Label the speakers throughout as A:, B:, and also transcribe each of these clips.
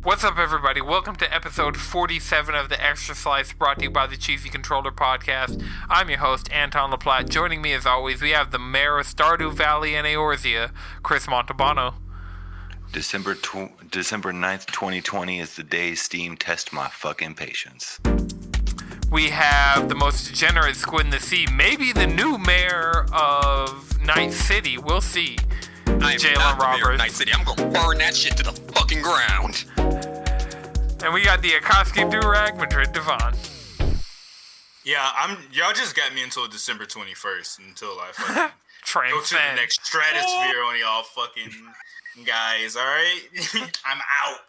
A: What's up, everybody? Welcome to episode 47 of the XtraSlice, brought to you by the Cheesy Controller Podcast. I'm your host, Anton LaPlatte. Joining me, as always, we have the mayor of Stardew Valley and Eorzea, Chris Montalbano.
B: December 9th, 2020 is the day Steam tests my fucking patience.
A: We have the most degenerate squid in the sea, maybe the new mayor of Night City. We'll see.
C: I am
A: Jalen
C: not the mayor of
A: Roberts.
C: Night City. I'm gonna burn that shit to the fucking ground.
A: And we got the Akatsuki Durag, Madrid Devon.
D: Yeah, y'all just got me until December 21st until I fucking go to
A: Transcend.
D: the next stratosphere on y'all fucking guys, alright? I'm out.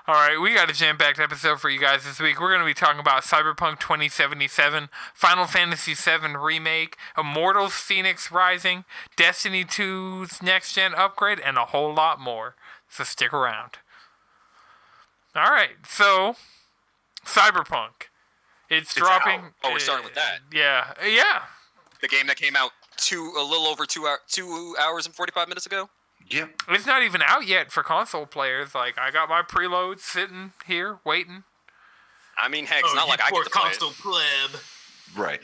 A: Alright, we got a jam-packed episode for you guys this week. We're going to be talking about Cyberpunk 2077, Final Fantasy VII Remake, Immortals Fenyx Rising, Destiny 2's next-gen upgrade, and a whole lot more. So stick around. Alright, so, Cyberpunk. It's dropping...
C: out. Oh, we're starting with that.
A: Yeah.
C: The game that came out a little over 2 hours and 45 minutes ago?
B: Yep.
A: It's not even out yet for console players. Like, I got my preload sitting here, waiting.
C: I mean, heck, it's not like I get to play it.
D: console pleb.
B: Right.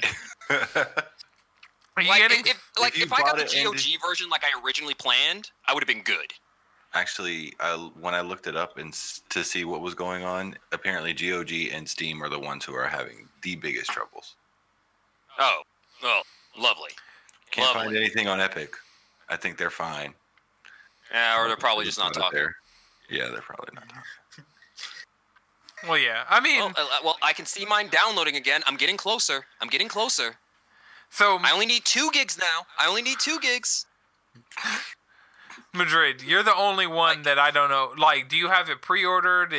A: Are you
C: Like,
A: getting...
C: if I got the GOG version like I originally planned, I would have been good.
B: Actually, when I looked it up to see what was going on, apparently GOG and Steam are the ones who are having the biggest troubles.
C: Oh, lovely.
B: Can't find anything on Epic. I think they're fine.
C: Yeah, or they're probably just not talking.
B: Yeah, they're probably not talking.
A: Well, yeah. I mean...
C: Well, I can see mine downloading again. I'm getting closer.
A: So...
C: I only need 2 gigs now.
A: Madrid, you're the only one that I don't know. Like, do you have it pre-ordered?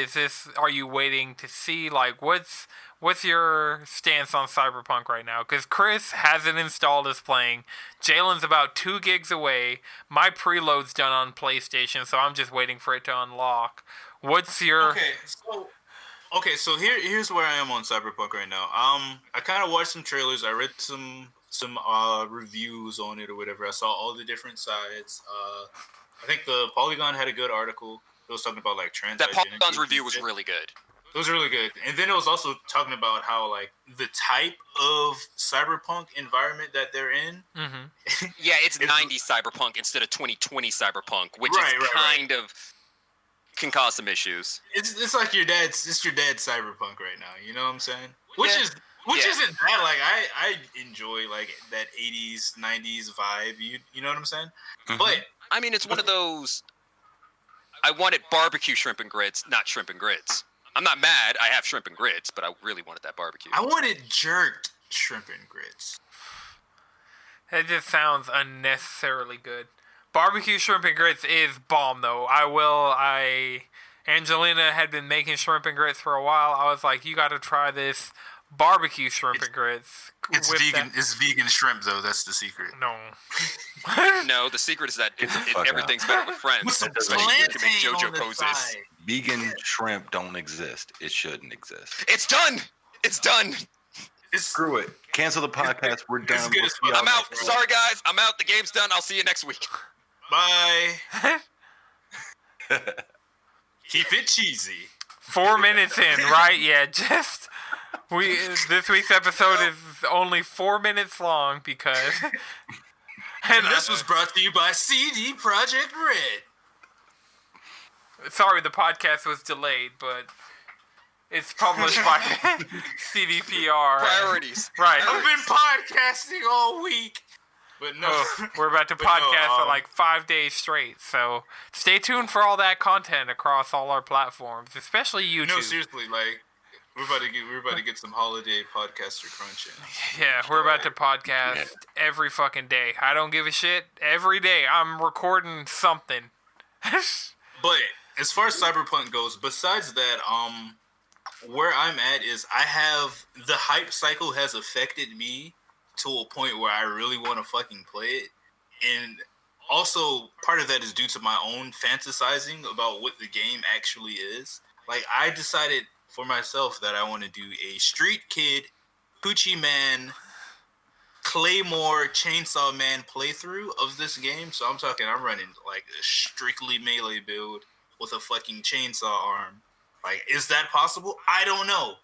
A: Are you waiting to see? Like, what's your stance on Cyberpunk right now? Because Chris has it installed as playing. Jalen's about 2 gigs away. My preload's done on PlayStation, so I'm just waiting for it to unlock. What's your...
D: Okay, so here's where I am on Cyberpunk right now. I kind of watched some trailers. I read some reviews on it or whatever. I saw all the different sides. I think the Polygon had a good article. It was talking about like trans.
C: That Polygon's review was really good.
D: It was really good. And then it was also talking about how like the type of cyberpunk environment that they're in.
A: Mm-hmm.
C: Yeah, it's 90s Cyberpunk instead of 2020 Cyberpunk, which kind of can cause some issues.
D: It's like your dad's Cyberpunk right now. You know what I'm saying? Which isn't bad. Like I enjoy like that 80s 90s vibe. You know what I'm saying?
B: Mm-hmm.
D: But
C: I mean, it's one of those. I wanted barbecue shrimp and grits, not shrimp and grits. I'm not mad. I have shrimp and grits, but I really wanted that barbecue.
D: I wanted jerked shrimp and grits.
A: That just sounds unnecessarily good. Barbecue shrimp and grits is bomb, though. Angelina had been making shrimp and grits for a while. I was like, you got to try this barbecue shrimp and grits.
D: It's vegan. It's vegan shrimp, though. That's the secret.
A: No.
C: No, the secret is that everything's better with friends.
D: With some
C: Especially if you can make JoJo
D: on the
C: poses.
D: side.
B: Vegan shrimp don't exist. It shouldn't exist.
C: It's done.
B: Screw it. Cancel the podcast. We're done.
D: good as fuck.
C: I'm out. Sorry, guys. I'm out. The game's done. I'll see you next week.
D: Bye. Keep it cheesy.
A: 4 minutes in, right? Yeah, just... This week's episode is only 4 minutes long because...
D: And this was brought to you by CD Projekt Red.
A: Sorry, the podcast was delayed, but it's published by CDPR.
C: Priorities.
A: Right.
D: I've been podcasting all week. But no.
A: We're about to podcast for like 5 days straight, so stay tuned for all that content across all our platforms, especially YouTube.
D: No, seriously, like... We're about to get some holiday podcaster crunch in.
A: Yeah, we're about to podcast every fucking day. I don't give a shit. Every day I'm recording something.
D: But as far as Cyberpunk goes, besides that, where I'm at is the hype cycle has affected me to a point where I really want to fucking play it. And also part of that is due to my own fantasizing about what the game actually is. Like I decided for myself that I want to do a Street Kid, Coochie Man, Claymore, Chainsaw Man playthrough of this game. So I'm running like a strictly melee build with a fucking chainsaw arm. Like, is that possible? I don't know.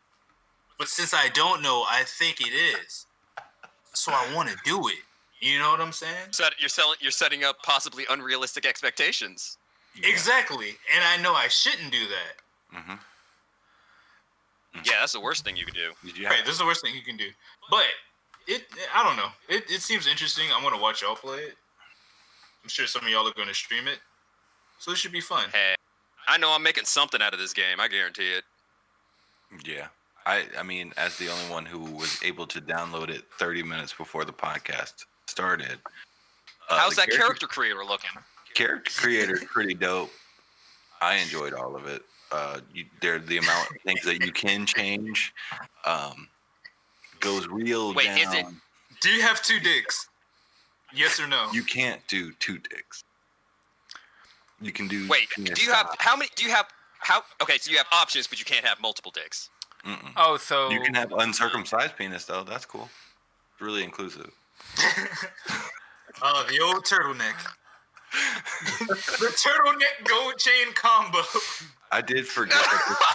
D: But since I don't know, I think it is. So I want to do it. You know what I'm saying?
C: So you're setting up possibly unrealistic expectations.
B: Yeah.
D: Exactly. And I know I shouldn't do that.
B: Mm-hmm.
C: Yeah, that's the worst thing you could do.
D: Right, this is the worst thing you can do. But I don't know. It seems interesting. I'm gonna watch y'all play it. I'm sure some of y'all are gonna stream it. So it should be fun.
C: Hey, I know I'm making something out of this game. I guarantee it.
B: Yeah. I mean, as the only one who was able to download it 30 minutes before the podcast started.
C: How's that character creator looking?
B: Character creator is pretty dope. I enjoyed all of it. The amount of things that you can change goes real
C: Wait,
B: down.
C: is it?
D: Do you have 2 dicks? Yes or no?
B: You can't do 2 dicks. You can do.
C: Wait, do you have how many? Do you have how? Okay, so you have options, but you can't have multiple dicks.
B: Mm-mm.
A: Oh, so
B: You can have uncircumcised penis though. That's cool. It's really inclusive.
D: The old turtleneck. The turtleneck gold chain combo.
B: I did forget that.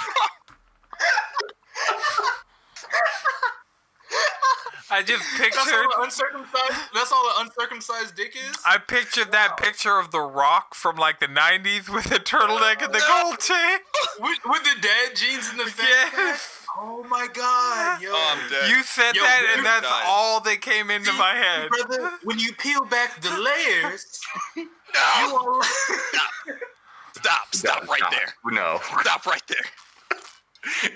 A: I just
D: That's all
A: pictured.
D: the uncircumcised. That's all the uncircumcised dick is.
A: I pictured that picture of The Rock from like the '90s with the turtleneck and the gold chain.
D: With the dad jeans and the fat
A: Yes.
D: pack. Oh my god, yo.
C: Oh, I'm dead.
A: You said
D: Yo,
A: that,
D: dude,
A: and that's
C: guys.
A: all that came into my head.
D: Brother, when you peel back the layers, you
C: No!
D: are
C: Stop right there.
B: No,
C: Stop right there.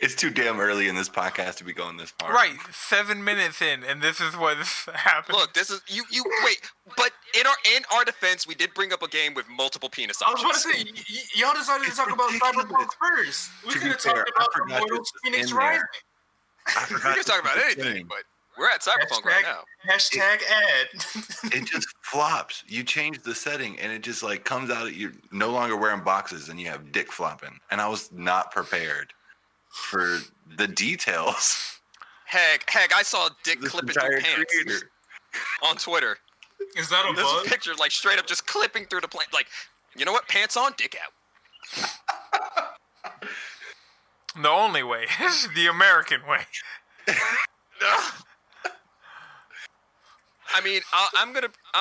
B: it's too damn early in this podcast to be going this far.
A: Right, 7 minutes in, and this is what's happening.
C: Look, this is you wait, but in our defense, we did bring up a game with multiple penis
D: I was
C: options.
D: about to say, y'all decided to talk about
B: ridiculous.
D: Cyberpunk first. We
B: To
D: could
B: be
D: have
B: fair,
D: talked
B: I
D: about
B: forgot
D: Immortals
B: this was
D: Fenyx
B: in
D: Rising.
B: I
C: We
B: forgot
C: can talk about
B: this was
C: anything,
B: in.
C: but we're at Cyberpunk right now.
D: Hashtag ad.
B: It just flops. You change the setting, and it just like comes out. You're no longer wearing boxes, and you have dick flopping. And I was not prepared for the details.
C: Heck, I saw a dick
B: This
C: clipping through
B: entire
C: pants
B: creator.
C: on Twitter.
D: Is that a
C: This
D: bug?
C: picture, like straight up, just clipping through the plant. Like, you know what? Pants on, dick out.
A: The only way, the American way.
C: Ugh. I mean, I'm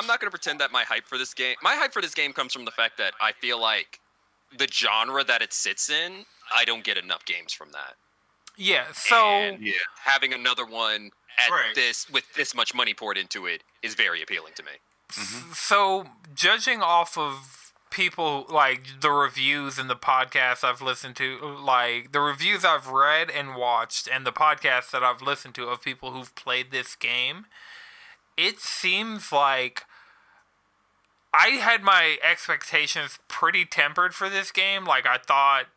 C: not gonna pretend that my hype for this game comes from the fact that I feel like the genre that it sits in, I don't get enough games from that.
A: Yeah, so
C: And
B: Yeah.
C: having another one at
D: Right.
C: this with this much money poured into it is very appealing to me.
A: so judging off of people like the reviews and the podcasts I've listened to, like the reviews I've read and watched and the podcasts that I've listened to of people who've played this game, it seems like I had my expectations pretty tempered for this game. Like I thought,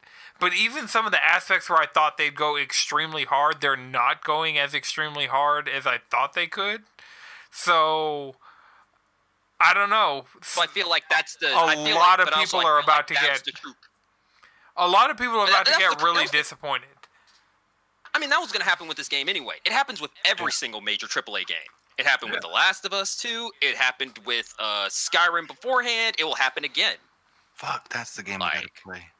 A: but even some of the aspects where I thought they'd go extremely hard, they're not going as extremely hard as I thought they could. So I don't know.
C: So I feel like that's the.
A: A
C: I feel
A: lot
C: like,
A: of
C: but also
A: people
C: I
A: are
C: feel like
A: about to
C: that's
A: get-
C: the truth.
A: A lot of people are about to
C: That's
A: get
C: the-
A: really
C: that's the-
A: disappointed.
C: I mean, that was going to happen with this game anyway. It happens with every single major AAA game. It happened with The Last of Us 2. It happened with Skyrim beforehand. It will happen again.
B: Fuck, that's the game I gotta
C: Like-
B: play.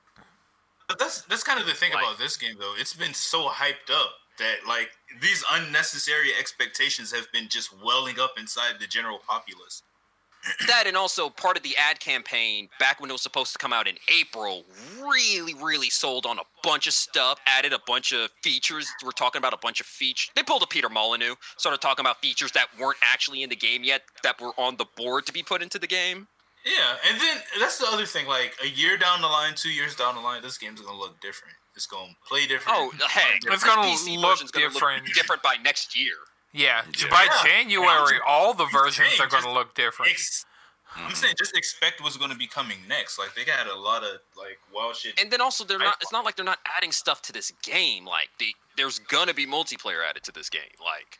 D: But that's kind of the thing
C: Like-
D: about this game, though. It's been so hyped up that like these unnecessary expectations have been just welling up inside the general populace.
C: That and also part of the ad campaign back when it was supposed to come out in April really sold on a bunch of stuff, added a bunch of features. We're talking about a bunch of features. They pulled a Peter Molyneux, started talking about features that weren't actually in the game yet, that were on the board to be put into the game.
D: Yeah, and then that's the other thing. Like a year down the line, 2 years down the line, this game's gonna look different. It's gonna play different.
C: Oh, hey,
A: It's
C: this
A: gonna
C: PC
A: look
C: version's gonna
A: different.
C: different by next year.
A: Yeah,
B: Yeah.
A: by
D: Yeah.
A: January, all the
D: It's
A: versions are
D: changed.
A: going to look different.
D: I'm saying just expect what's gonna be coming next. Like they got a lot of like wild shit.
C: And then also, they're not. It's not like they're not adding stuff to this game. Like, there's gonna be multiplayer added to this game. Like,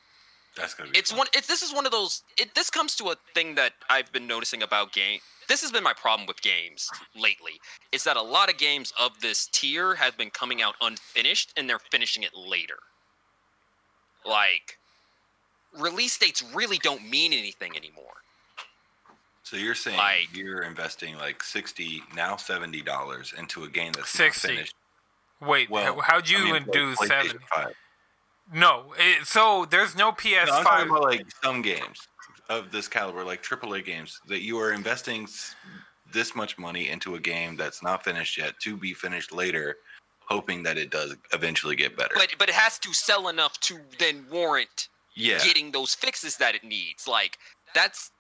B: That's gonna be.
C: it's one. This is one of those. This comes to a thing that I've been noticing about game. This has been my problem with games lately. Is that a lot of games of this tier have been coming out unfinished, and they're finishing it later. Like, release dates really don't mean anything anymore.
B: So you're saying you're investing like $60, now $70 into a game that's
A: 60.
B: not finished.
A: Wait, how'd you do
B: PlayStation
A: 70?
B: 5.
A: No, so there's no PS5.
B: No, I'm talking about like some games of this caliber, like AAA games, that you are investing this much money into a game that's not finished yet to be finished later, hoping that it does eventually get better.
C: But it has to sell enough to then warrant getting those fixes that it needs. Like that's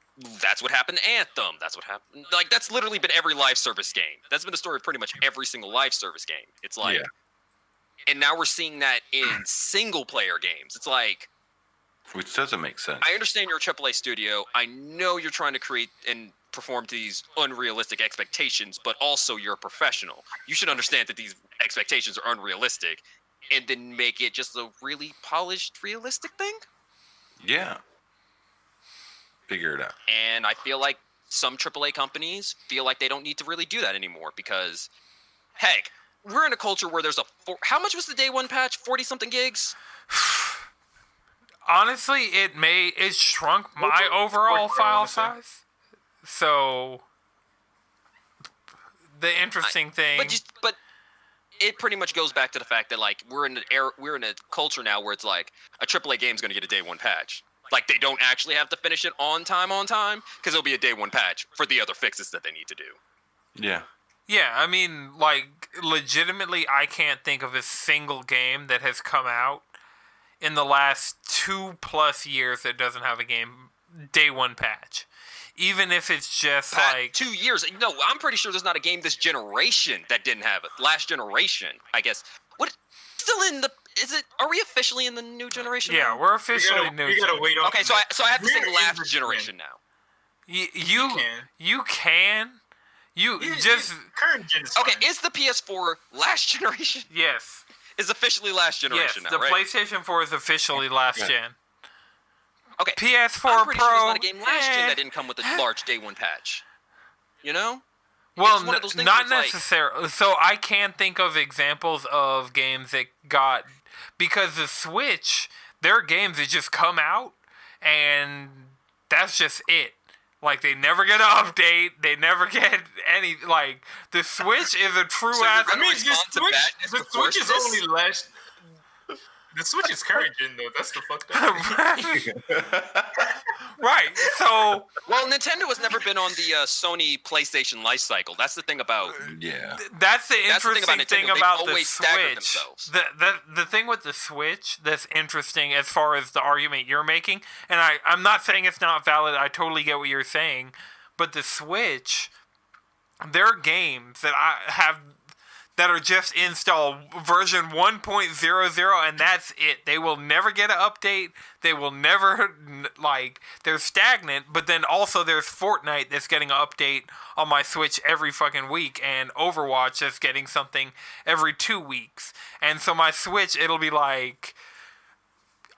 C: what happened to Anthem. That's what happened. Like that's literally been every live service game. That's been the story of pretty much every single live service game. It's like, and now we're seeing that in single player games. It's like,
B: which doesn't make sense.
C: I understand you're a AAA studio. I know you're trying to create and perform to these unrealistic expectations, but also you're a professional. You should understand that these expectations are unrealistic and then make it just a really polished, realistic thing.
B: Yeah. Figure it out.
C: And I feel like some AAA companies feel like they don't need to really do that anymore because, heck, we're in a culture where there's how much was the day one patch? 40-something gigs?
A: Honestly, it shrunk my overall file size. So the interesting thing,
C: but it pretty much goes back to the fact that like we're in a culture now where it's like a AAA game's going to get a day one patch. Like they don't actually have to finish it on time because it'll be a day one patch for the other fixes that they need to do.
B: Yeah.
A: Yeah, I mean, like legitimately, I can't think of a single game that has come out in the last 2+ years that doesn't have a game day one patch. Even if it's just like
C: 2 years. No, I'm pretty sure there's not a game this generation that didn't have it. Last generation, I guess. What? Still in the? Is it? Are we officially in the new generation?
A: Yeah,
C: now?
A: we're officially new.
D: We gotta wait.
C: Okay, so I have to say last generation now.
A: You can. Just
D: current gen.
C: Okay, is the PS4 last generation?
A: Yes.
C: Is officially last generation
A: yes,
C: now,
A: the
C: right?
A: PlayStation 4 is officially last gen.
C: Okay.
A: PS4
C: I'm pretty
A: Pro.
C: sure there's not a game last gen that didn't come with a large day one patch. You know?
A: Well, not necessarily. So I can think of examples of games that got, because the Switch, there are games that just come out and that's just it. Like they never get an update. They never get any. Like the Switch is a true ass.
D: I mean, the Switch is only last. The Switch is current gen though. That's the fucked up.
A: Right. So.
C: Well, Nintendo has never been on the Sony PlayStation life cycle. That's the thing about.
B: Yeah.
A: That's the interesting thing about the Switch. The thing with the Switch that's interesting as far as the argument you're making, and I'm not saying it's not valid. I totally get what you're saying, but the Switch, there are games that I have that are just installed version 1.00 and that's it. They will never get an update. They will never, they're stagnant, but then also there's Fortnite that's getting an update on my Switch every fucking week and Overwatch that's getting something every 2 weeks. And so my Switch, it'll be like,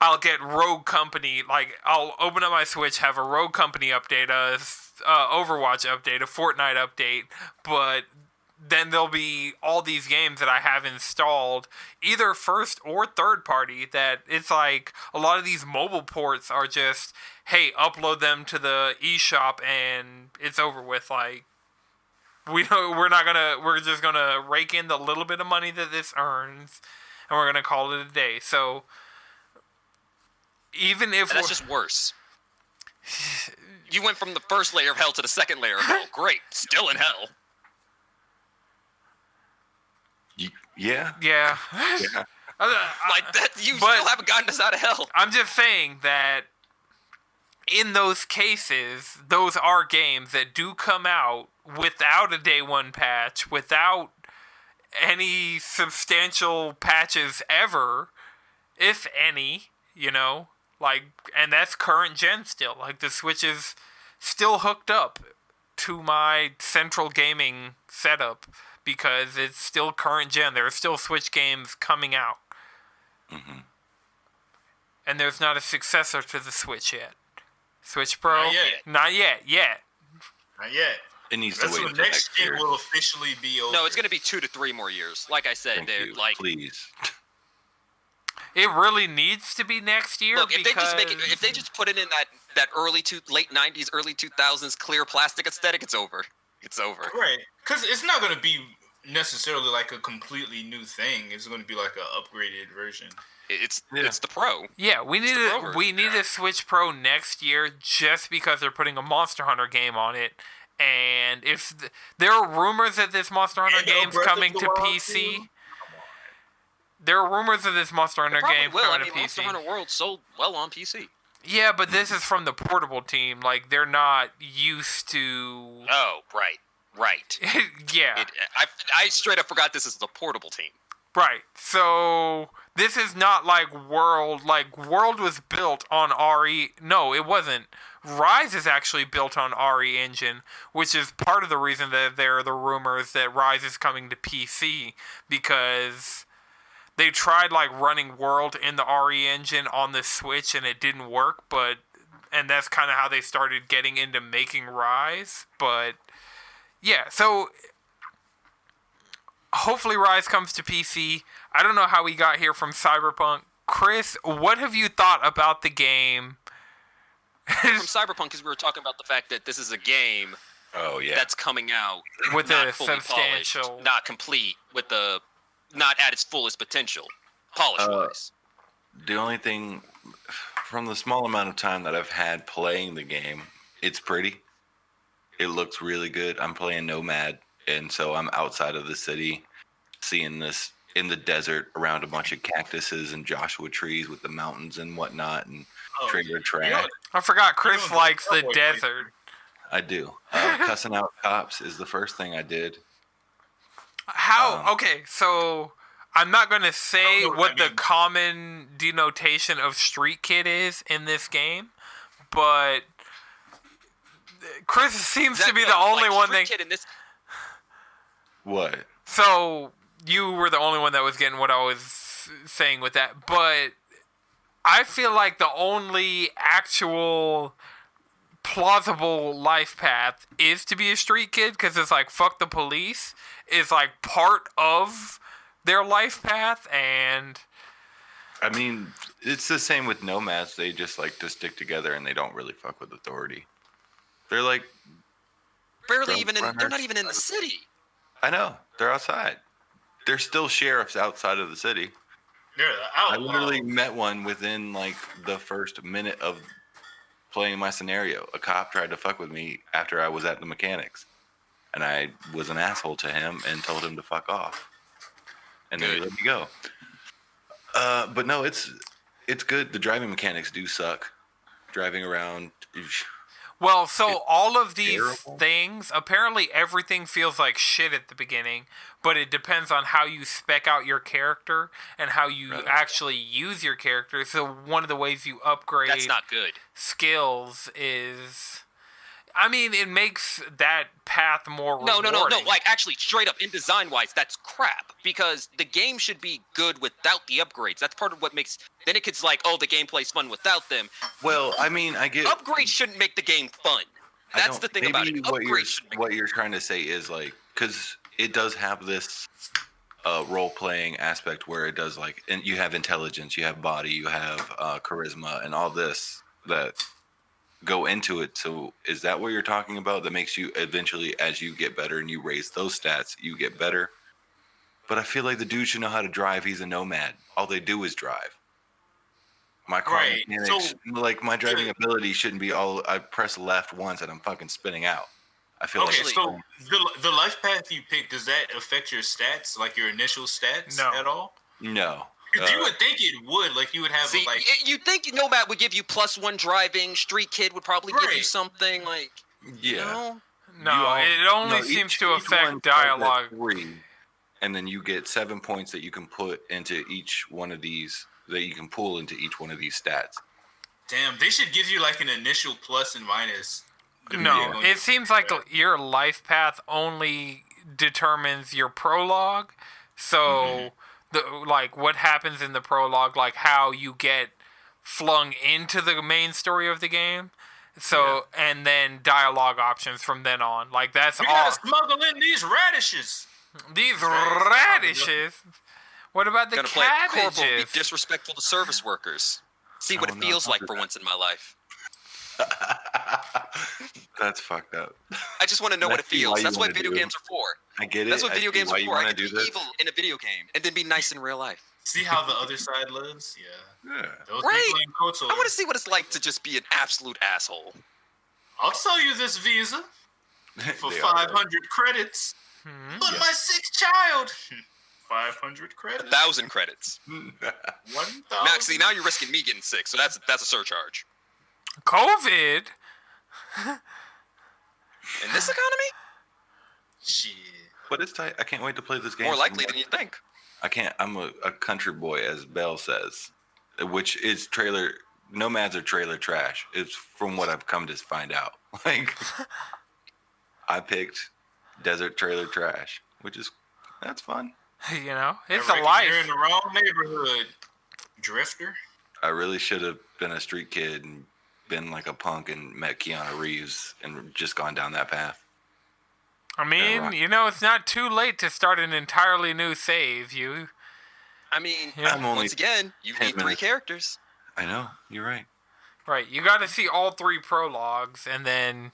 A: I'll get Rogue Company, like I'll open up my Switch, have a Rogue Company update, a Overwatch update, a Fortnite update, but then there'll be all these games that I have installed, either first or third party, that it's like a lot of these mobile ports are just, hey, upload them to the eShop and it's over with. Like, we're just gonna rake in the little bit of money that this earns and we're gonna call it a day. So even if
C: that's just worse. You went from the first layer of hell to the second layer of hell. Great. Still in hell.
B: Yeah.
A: Yeah.
C: Like that, you still haven't gotten us out of hell.
A: I'm just saying that in those cases, those are games that do come out without a day one patch, without any substantial patches ever, if any, you know, like, and that's current gen still. Like the Switch is still hooked up to my central gaming setup, because it's still current gen. There are still Switch games coming out.
B: Mm-hmm.
A: And there's not a successor to the Switch yet. Switch Pro?
D: Not yet.
A: Not yet.
B: It needs
D: That's
B: to wait.
D: When next gen will officially be over.
C: No, it's going to be 2 to 3 more years. Like I said,
B: Thank
C: they're
B: you.
C: like...
B: Please.
A: it really needs to be next year.
C: Look, if
A: because
C: if they just put it in that late 90s, early 2000s clear plastic aesthetic, it's over. It's over.
D: Right. Because it's not going to be necessarily like a completely new thing. It's going to be like an upgraded version.
C: It's the Pro.
A: Yeah, we need a Switch Pro next year just because they're putting a Monster Hunter game on it. And if there are rumors that this Monster Hunter game's coming to PC. There are rumors of this Monster Hunter game coming to PC.
C: Monster Hunter World sold well on PC.
A: Yeah, but this is from the portable team. Like, they're not used to...
C: Oh, right.
A: Yeah.
C: I straight up forgot this is the portable team.
A: Right. So, this is not like World. Like, World was built on RE... No, it wasn't. Rise is actually built on RE Engine, which is part of the reason that there are the rumors that Rise is coming to PC, because... They tried like running World in the RE engine on the Switch and it didn't work, and that's kind of how they started getting into making Rise. But yeah, so hopefully Rise comes to PC. I don't know how we got here from Cyberpunk. Chris, what have you thought about the game?
C: From Cyberpunk, because we were talking about the fact that this is a game that's coming out
A: with
C: not
A: a
C: fully
A: substantial,
C: polished, not complete, with the not at its fullest potential, polish-wise.
B: The only thing, from the small amount of time that I've had playing the game, it's pretty. It looks really good. I'm playing Nomad, and so I'm outside of the city, seeing this in the desert around a bunch of cactuses and Joshua trees with the mountains and whatnot, and trailer track.
A: I forgot Chris likes the desert.
B: I do. Cussing out cops is the first thing I did.
A: Okay, so I'm not going to say what the common denotation of street kid is in this game, but Chris seems to be the only one that...
B: What?
A: So, you were the only one that was getting what I was saying with that, but I feel like the only actual plausible life path is to be a street kid, because it's like, fuck the police is like part of their life path. And
B: I mean, it's the same with nomads. They just like to stick together and they don't really fuck with authority. They're like
C: barely even in, they're not even in the city.
B: I know, they're outside. They're still sheriffs outside of the city. I literally met one within like the first minute of playing my scenario. A cop tried to fuck with me after I was at the mechanics, and I was an asshole to him and told him to fuck off. And then he let me go. But no, it's good. The driving mechanics do suck. Driving around.
A: Well, so all of these things, apparently everything feels like shit at the beginning, but it depends on how you spec out your character and how you actually use your character. So one of the ways you upgrade
C: that's not good
A: skills is... I mean, it makes that path more rewarding.
C: No. Like, actually, straight up, in design-wise, that's crap. Because the game should be good without the upgrades. That's part of what makes... Then it gets like, oh, the gameplay's fun without them.
B: Well, I mean, I get...
C: Upgrades shouldn't make the game fun. That's the thing about it.
B: What you're trying to say is, like... Because it does have this role-playing aspect where it does, like... And you have intelligence, you have body, you have charisma, and all this that... go into it. So is that what you're talking about? That makes you eventually, as you get better and you raise those stats, you get better. But I feel like the dude should know how to drive. He's a nomad. All they do is drive. My car mechanics, like my driving ability shouldn't be all I press left once and I'm fucking spinning out. I feel like
D: so the life path you pick, does that affect your stats, like your initial stats at all?
B: No.
D: You would think it would, like you would have
C: you think Nomad would give you +1 driving, Street Kid would probably give you something like
A: No, it only seems to affect dialogue.
B: 3, and then you get 7 points that you can put into each one of these, that you can pull into each one of these stats.
D: Damn, they should give you like an initial plus and minus.
A: No, it seems like your life path only determines your prologue. So like what happens in the prologue, like how you get flung into the main story of the game. So and then dialogue options from then on. Like that's all.
D: We gotta smuggle in these radishes.
A: These radishes. What about the
C: Gonna play corporal, be
A: cabbages?
C: disrespectful to service workers. See what
B: Oh,
C: it
B: no,
C: feels
B: don't
C: like
B: do
C: for
B: that.
C: once in my life.
B: That's fucked up.
C: I just want to know what it
B: That's why
C: feels.
B: you
C: That's what
B: wanna
C: video
B: do it.
C: games are for.
B: I get it.
C: That's what
B: I
C: video
B: see
C: games
B: why
C: are
B: you
C: for. I
B: wanna
C: get
B: do
C: to be
B: this.
C: evil in a video game and then be nice in real life.
D: See how the other side lives? Yeah.
B: Yeah.
D: Those
C: Right.
D: people in KOTOR.
C: I want to see what it's like to just be an absolute asshole.
D: I'll sell you this visa for
B: They are.
D: 500 credits.
A: Hmm?
D: But my sixth child. 500 credits.
C: 1,000 credits.
D: 1,000.
C: Now, see, now you're risking me getting sick, so that's a surcharge.
A: COVID?
C: In this economy,
D: Shit.
B: But it's tight. I can't wait to play this game.
C: more
B: so
C: likely
B: much.
C: than you think.
B: I can't. I'm a country boy, as Bell says, which is trailer. Nomads are trailer trash. It's from what I've come to find out. Like, I picked desert trailer trash, which is that's fun.
A: You know, it's
D: I
A: a
D: reckon You're
A: life.
D: in the wrong neighborhood, Drifter.
B: I really should have been a street kid and been like a punk and met Keanu Reeves and just gone down that path.
A: I mean,
B: right.
A: you know, it's not too late to start an entirely new save.
C: I mean,
A: Yeah.
B: I'm only
C: once again, you
B: 10
C: need 3
B: minutes.
C: characters.
B: I know. You're right.
A: Right, you got to see all 3 prologues and then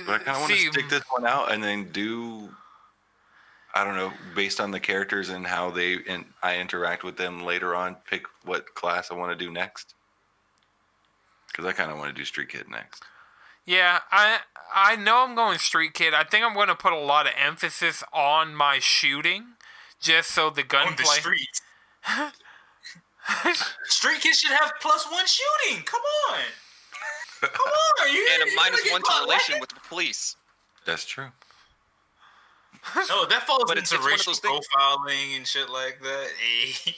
B: But I kind of want to
A: see.
B: stick this one out and then do, I don't know, based on the characters and how I interact with them later on, pick what class I want to do next. Because I kind of want to do Street Kid next.
A: Yeah, I know I'm going Street Kid. I think I'm going to put a lot of emphasis on my shooting, just so the
D: On the
A: gunplay.
D: street. Street Kid should have +1 shooting. Come on. Come on.
C: And a
D: you're gonna get
C: -1 to
D: caught
C: relation
D: lacking.
C: with the police.
B: That's true.
D: No, that falls
C: But
D: into
C: it's one of
D: racial
C: those things-
D: profiling and shit like that. Hey.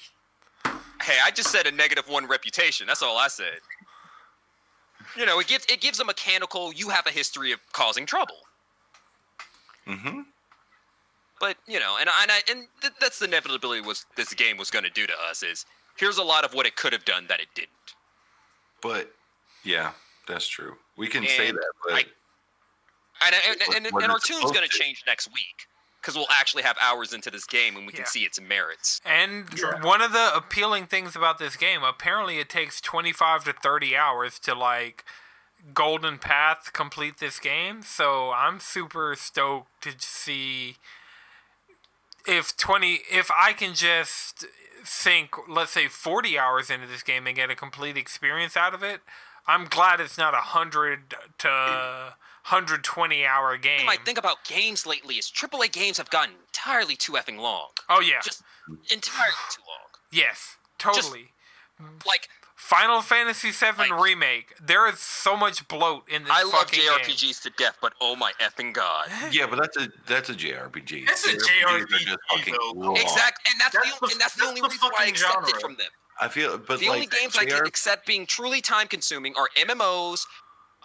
C: Hey, I just said a -1 reputation. That's all I said. You know, it gives a mechanical. You have a history of causing trouble.
B: Mm-hmm.
C: But you know, that's the inevitability was this game was going to do to us. Is here's a lot of what it could have done that it didn't.
B: But, yeah, that's true. We can say
C: And
B: that, but...
C: And our
B: it's
C: tune's
B: supposed
C: going
B: to.
C: to change next week because we'll actually have hours into this game and we can
A: Yeah.
C: see its merits.
A: And
D: Sure.
A: one of the appealing things about this game, apparently it takes 25 to 30 hours to, like, Golden Path complete this game. So I'm super stoked to see if I can just sink, let's say, 40 hours into this game and get a complete experience out of it. I'm glad it's not 100 to 120 hour game.
C: You might think about games lately is AAA games have gotten entirely too effing long.
A: Oh yeah,
C: Just entirely too long.
A: yes, totally.
C: Like,
A: Final Fantasy VII
C: Like-
A: Remake. There is so much bloat in this
C: I love
A: fucking game.
C: JRPGs to death, but oh my effing god.
B: Yeah, but that's a JRPG.
D: That's a
B: JRPGs are
D: JRPG,
B: just fucking
D: though.
B: long.
C: Exactly, and that's
D: That's
C: the
D: the
C: only reason why I
D: fucking
C: accept it
D: genre.
C: from them.
B: I feel, but
C: The
B: like
C: only games I can accept being truly time consuming are MMOs,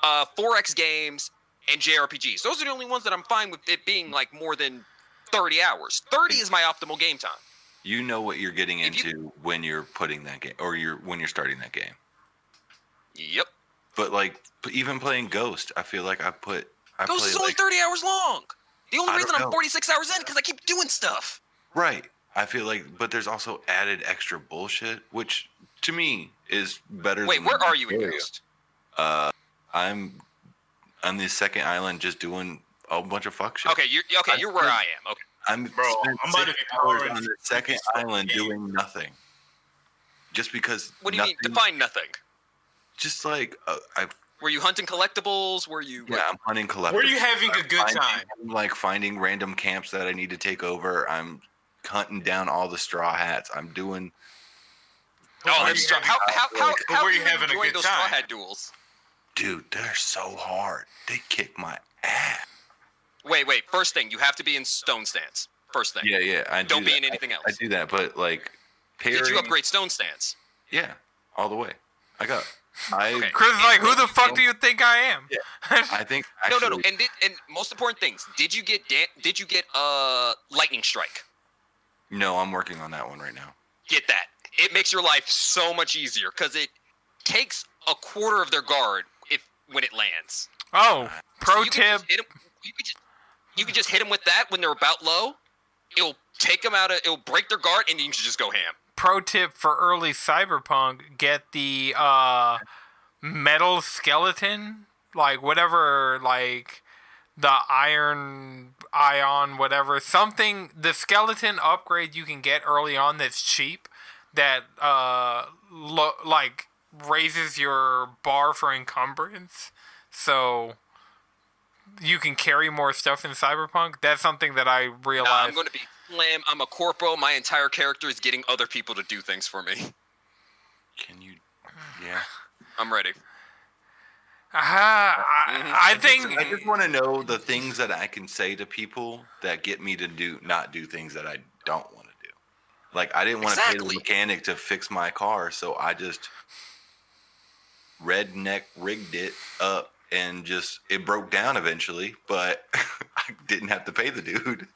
C: 4X games, and JRPGs. Those are the only ones that I'm fine with it being like more than 30 hours. 30 is my optimal game time.
B: you know what you're getting
C: If you-
B: into when you're putting that game, or when you're starting that game.
C: Yep.
B: But like, even playing Ghost, I feel like I
C: Ghost
B: play
C: is only
B: like
C: 30 hours long. The only
B: I
C: reason
B: don't
C: I'm
B: know.
C: 46 hours in because I keep doing stuff.
B: right. I feel like, but there's also added extra bullshit, which to me is better.
C: Wait,
B: than
C: where are you in
B: area.
C: Ghost?
B: I'm on the second island, just doing a bunch of fuck shit.
C: Okay, you're where I am. Okay.
B: I'm
D: Bro,
B: spent
D: I'm about to
B: 6
D: be
B: hours
D: pouring
B: on the
D: through
B: second
D: this fucking
B: island
D: game.
B: doing nothing. Just because.
C: What do you mean?
B: nothing-
C: Define nothing.
B: Just like
C: Were you hunting collectibles? Were you?
B: yeah, I'm hunting collectibles.
D: Were you having a good time?
B: I'm like finding random camps that I need to take over. I'm hunting down all the straw hats. I'm doing.
C: Oh,
D: Were
C: that's
D: you
C: strong. How
D: But were
C: are
D: you
C: you
D: having a
C: enjoying
D: good
C: those straw
D: time?
C: hat duels?
B: Dude, they're so hard. They kick my ass.
C: Wait. First thing, you have to be in stone stance. First thing.
B: Yeah. I
C: Don't
B: do
C: be
B: that.
C: in anything else.
B: I do that, but like.
C: Did you
B: parrying-
C: upgrade stone stance?
B: Yeah, all the way. I
C: Okay.
A: Chris is like, who the fuck do you think I am?
B: Yeah. I think.
C: No.
B: Actually,
C: And most important things, did you get lightning strike?
B: No, I'm working on that one right now.
C: Get that. It makes your life so much easier because it takes a quarter of their guard when it lands.
A: Oh,
C: So
A: pro
C: you can
A: tip.
C: just hit 'em- you could just hit them with that when they're about low, it'll take them out of, it'll break their guard, and you can just go ham.
A: Pro tip for early Cyberpunk: get the metal skeleton, like whatever, like the ion, whatever, something. The skeleton upgrade you can get early on that's cheap, that like raises your bar for encumbrance, so you can carry more stuff in Cyberpunk. That's something that I realized.
C: I'm going to be slim. I'm a corpo. My entire character is getting other people to do things for me.
B: Can you? Yeah.
C: I'm ready.
A: I think
B: I just want to know the things that I can say to people that get me to not do things that I don't want to do. Like, I didn't want to pay the mechanic to fix my car, so I just redneck rigged it up and just it broke down eventually, but I didn't have to pay the dude.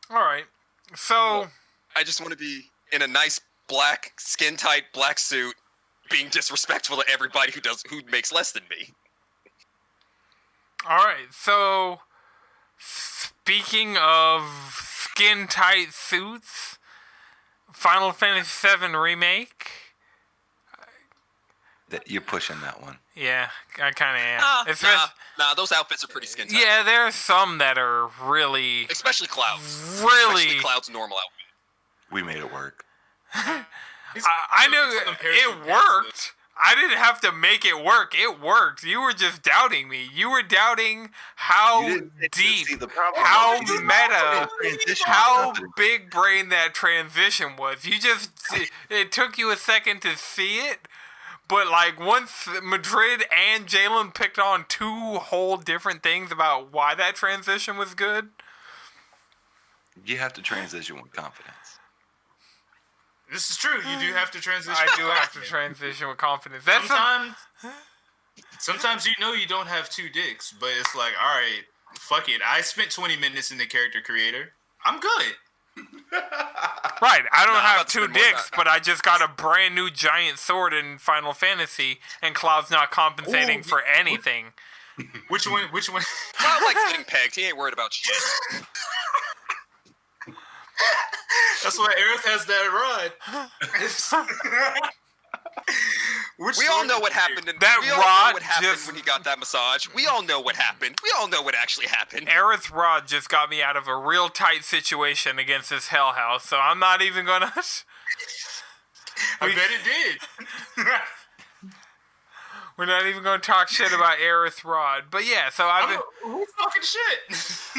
A: All right. So
C: I just want to be in a nice black skin tight black suit, being disrespectful to everybody who makes less than me.
A: all right. So speaking of skin tight suits, Final Fantasy VII Remake.
B: That you're pushing that one.
A: Yeah, I kind of am.
C: Nah, those outfits are pretty skin tight.
A: Yeah, there are some that are really,
C: Especially Cloud's.
A: really.
C: Especially Cloud's normal outfit.
B: We made it work.
A: I knew it worked. I didn't have to make it work. It worked. You were just doubting me. You were doubting how deep, how meta, how big brain that transition was. It took you a second to see it, but like once Madrid and Jalen picked on two whole different things about why that transition was good.
B: You have to transition with confidence.
D: This is true. You do have to transition.
A: I do have to transition with confidence.
D: Sometimes you don't have two dicks, but it's like, all right, fuck it. I spent 20 minutes in the character creator. I'm good.
A: Right, I don't have two dicks, but I just got a brand new giant sword in Final Fantasy, and Cloud's not compensating for anything.
D: Which one?
C: Cloud likes getting pegged. He ain't worried about shit.
D: That's why Aerith has that rod.
C: We all know what happened. When he got that massage. We all know what happened. We all know what actually happened.
A: Aerith Rod just got me out of a real tight situation against this Hell House, so I'm not even gonna.
D: I bet it did.
A: We're not even going to talk shit about Aerith Rod. But yeah, so
D: who's talking shit?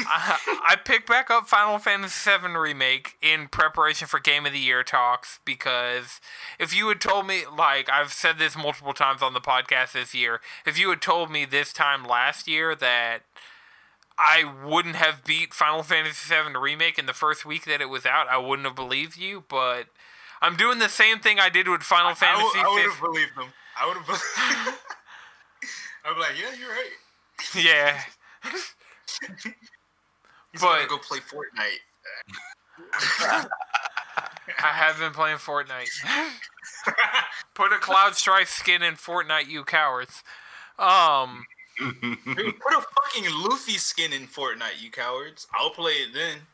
A: I picked back up Final Fantasy VII Remake in preparation for Game of the Year talks, because if you had told me, like, I've said this multiple times on the podcast this year, if you had told me this time last year that I wouldn't have beat Final Fantasy VII Remake in the first week that it was out, I wouldn't have believed you, but I'm doing the same thing I did with Final Fantasy VI.
D: I would have believed them. I would have. I'd be like, yeah, you're right.
A: Yeah.
D: He's gonna go play Fortnite.
A: I have been playing Fortnite. Put a Cloud Strife skin in Fortnite, you cowards.
D: Dude, put a fucking Luffy skin in Fortnite, you cowards. I'll play it then.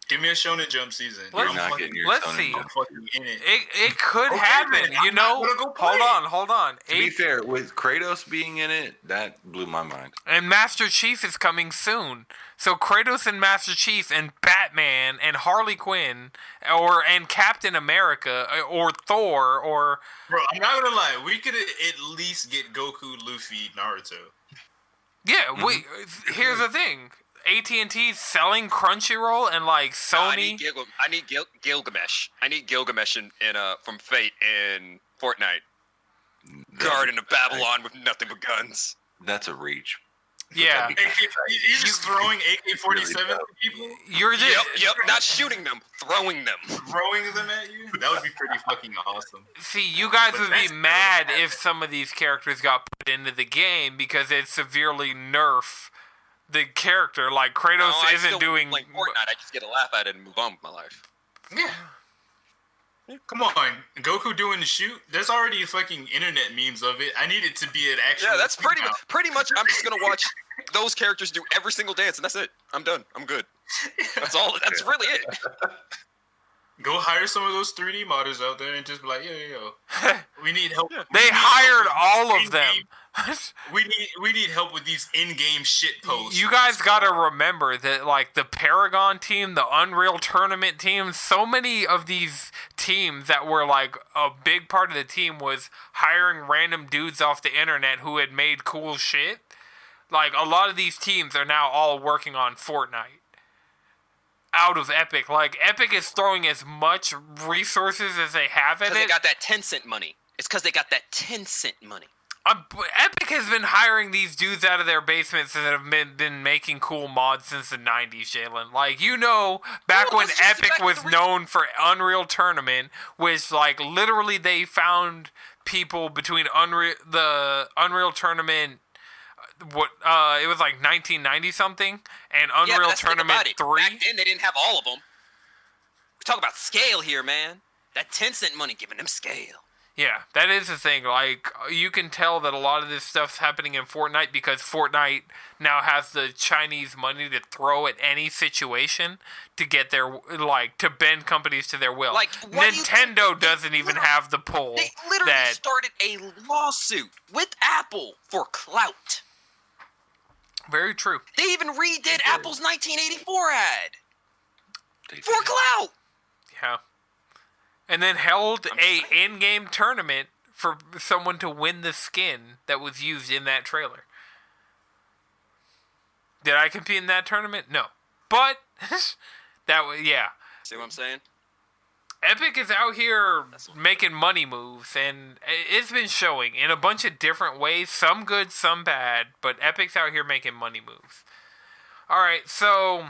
D: Give me a Shonen Jump season.
A: Let's see.
D: I'm fucking in it.
A: It could happen,
D: man,
A: Hold on.
B: To be fair, with Kratos being in it, that blew my mind.
A: And Master Chief is coming soon. So Kratos and Master Chief and Batman and Harley Quinn and Captain America or Thor or...
D: Bro, I'm not gonna lie. We could at least get Goku, Luffy, Naruto.
A: Yeah, here's the thing. AT&T's selling Crunchyroll and like Sony.
C: I need Gilgamesh. I need Gilgamesh in from Fate in Fortnite. Garden of Babylon with nothing but guns.
B: That's a reach.
A: Yeah.
D: You're just throwing AK-47 at people?
A: You're just...
C: Yep, not shooting them, throwing them.
D: Throwing them at you? That would be pretty fucking awesome.
A: See, you guys would be mad if some of these characters got put into the game because it severely nerfed the character. Like, Kratos isn't doing...
C: Like Fortnite, I just get a laugh at it and move on with my life.
D: Yeah. Come on, Goku doing the shoot. There's already fucking internet memes of it. I need it to be an actual.
C: Yeah, that's pretty much. I'm just gonna watch those characters do every single dance, and that's it. I'm done. I'm good. That's all. That's really it.
D: Go hire some of those 3D modders out there and just be like, yo, we need help.
A: They hired all of them.
D: We need help with these in-game shit posts.
A: You guys gotta remember that, like, the Paragon team, the Unreal Tournament team, so many of these teams that were, like, a big part of the team was hiring random dudes off the internet who had made cool shit. Like, a lot of these teams are now all working on Fortnite. Out of Epic. Like, Epic is throwing as much resources as they have at it.
C: Because they got that 10-cent money. It's because they got that 10-cent money.
A: Epic has been hiring these dudes out of their basements that have been making cool mods since the 90s, Jalen. Like, you know, back when Epic was known for Unreal Tournament, which, like, literally they found people between the Unreal Tournament, it was like 1990 something, and Unreal Tournament 3.
C: Back then they didn't have all of them. We talk about scale here, man. That 10-cent money giving them scale.
A: Yeah, that is the thing. Like, you can tell that a lot of this stuff's happening in Fortnite because Fortnite now has the Chinese money to throw at any situation to get their, like, to bend companies to their will.
C: Like,
A: Nintendo doesn't even have the pull.
C: They literally started a lawsuit with Apple for clout.
A: Very true.
C: They even redid Apple's 1984 ad for clout.
A: Yeah. And then held a in-game tournament for someone to win the skin that was used in that trailer. Did I compete in that tournament? No. But, that was, yeah.
C: See what I'm saying?
A: Epic is out here making money moves, and it's been showing in a bunch of different ways. Some good, some bad, but Epic's out here making money moves. Alright, so,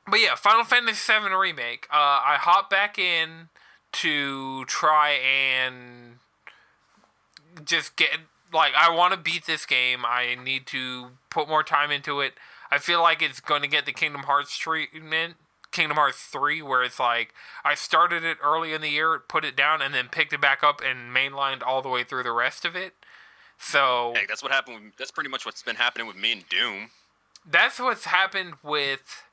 A: but yeah, Final Fantasy VII Remake. I hopped back in to try and just get, like, I want to beat this game. I need to put more time into it. I feel like it's going to get the Kingdom Hearts treatment, Kingdom Hearts 3, where it's like, I started it early in the year, put it down, and then picked it back up and mainlined all the way through the rest of it. So,
C: hey, that's what happened. That's pretty much what's been happening with me and Doom.
A: That's what's happened with...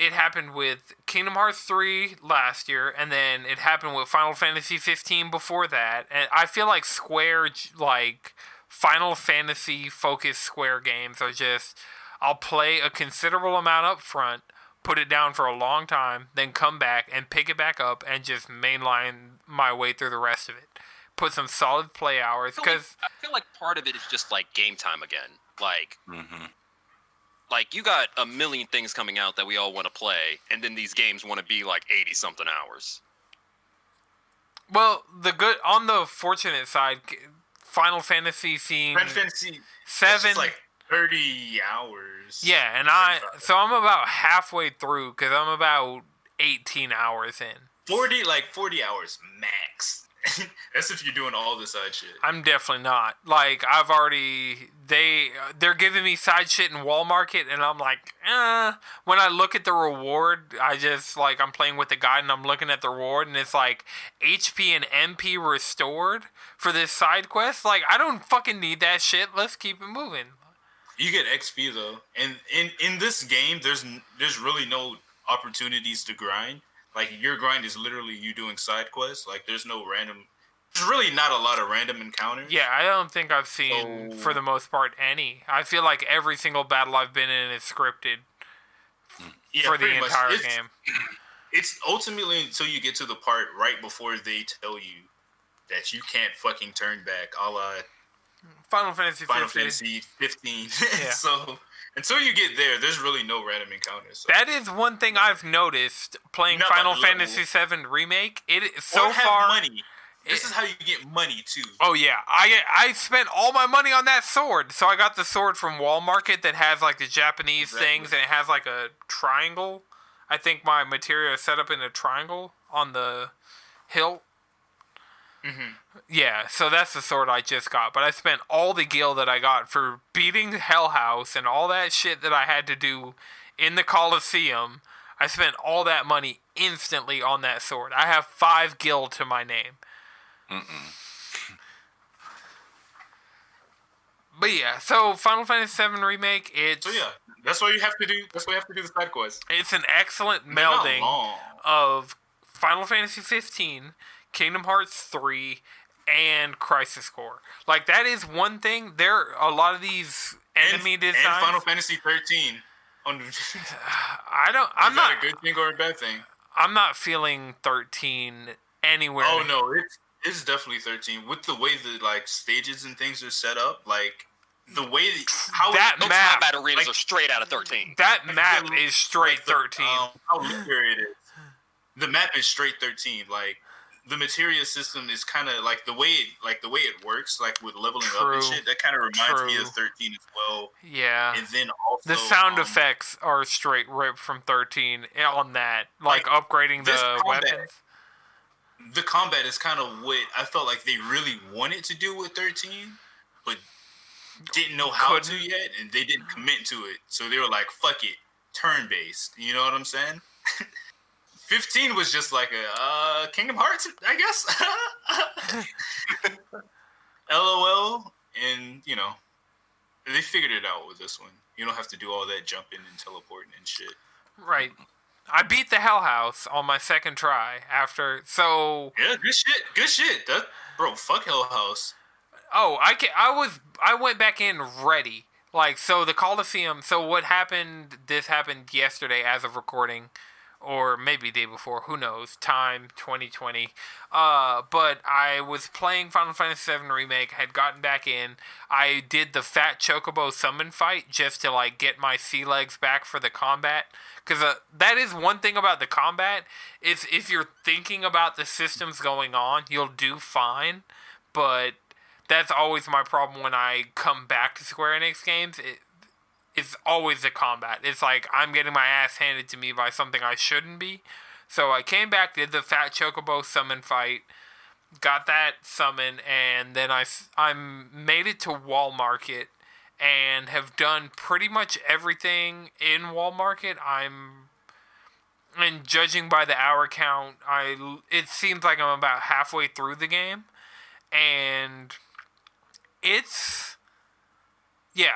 A: It happened with Kingdom Hearts 3 last year, and then it happened with Final Fantasy 15 before that. And I feel like Square, like, Final Fantasy-focused Square games are just... I'll play a considerable amount up front, put it down for a long time, then come back and pick it back up and just mainline my way through the rest of it. Put some solid play hours, because...
C: I feel like part of it is just, like, game time again. Like... Like, you got a million things coming out that we all want to play, and then these games want to be like 80-something hours.
A: Well, on the fortunate side, Final Fantasy seems...
D: Final Fantasy
A: 7...
D: like 30 hours.
A: Yeah, and I'm about halfway through, because I'm about 18 hours in.
D: 40 hours max. That's if you're doing all the side shit. I'm
A: definitely not. Like, I've already... They're giving me side shit in Wall Market, and I'm like, When I look at the reward, I just, like, I'm playing with the guide, and I'm looking at the reward, and it's like, HP and MP restored for this side quest. Like, I don't fucking need that shit. Let's keep it moving.
D: You get XP, though. And in this game, there's really no opportunities to grind. Like, your grind is literally you doing side quests. Like, there's really not a lot of random encounters.
A: Yeah, I don't think I've seen, for the most part, any. I feel like every single battle I've been in is scripted for the entire game.
D: It's ultimately until you get to the part right before they tell you that you can't fucking turn back, a la
A: Final Fantasy
D: 15.
A: Yeah.
D: So... Until you get there, there's really no random encounters. So.
A: That is one thing I've noticed playing Final Fantasy VII Remake.
D: Money. This is how you get money too.
A: Oh yeah, I spent all my money on that sword. So I got the sword from Wall Market that has like the Japanese things, and it has like a triangle. I think my material is set up in a triangle on the hilt. Yeah, so that's the sword I just got. But I spent all the gil that I got for beating Hell House and all that shit that I had to do in the Coliseum. I spent all that money instantly on that sword. I have 5 gil to my name. But yeah, so Final Fantasy VII Remake,
D: So yeah, that's what you have to do. That's what you have to do the side quests.
A: it's an excellent
D: They're not
A: melding
D: long.
A: of Final Fantasy 15, Kingdom Hearts 3, and Crisis Core. Like, that is one thing. There are a lot of these enemy designs.
D: And Final Fantasy 13. I'm
A: not
D: a good thing or a bad thing?
A: I'm not feeling 13 anywhere.
D: Oh no, it's definitely 13 with the way the like stages and things are set up. Like the way how
A: That
C: Those
A: map-
C: combat arenas
D: like-
C: are straight out of 13.
A: That
D: like,
A: map
D: the-
A: is straight
D: like the,
A: 13.
D: How linear it is. The map is straight 13. Like the materia system is kind of like the way it works, like with leveling up and
A: True.
D: shit. That kind of reminds me
A: True.
D: of 13 as well.
A: Yeah.
D: And then also
A: The sound effects are straight ripped from 13 on that. Like upgrading
D: this
A: the
D: combat-
A: weapons.
D: The combat is kind of what I felt like they really wanted to do with 13, but didn't know how to
A: Couldn't.
D: yet, and they didn't commit to it. So they were like, "Fuck it, turn-based." You know what I'm saying? 15 was just like a Kingdom Hearts, I guess. LOL, and you know, they figured it out with this one. You don't have to do all that jumping and teleporting and shit.
A: Right. I beat the Hell House on my second try after. So
D: Yeah, good shit. Good shit. That bro, fuck Hell House.
A: I went back in ready. Like, so the Coliseum, so what happened, this happened yesterday as of recording, or maybe day before, who knows, time, 2020. But I was playing Final Fantasy VII Remake, had gotten back in. I did the Fat Chocobo summon fight just to, like, get my sea legs back for the combat. Because that is one thing about the combat, is if you're thinking about the systems going on, you'll do fine. But that's always my problem when I come back to Square Enix games. It's always the combat. It's like I'm getting my ass handed to me by something I shouldn't be. So I came back, did the Fat Chocobo summon fight, got that summon, and then I made it to Wall Market and have done pretty much everything in Wall Market. And judging by the hour count, it seems like I'm about halfway through the game. And it's... Yeah,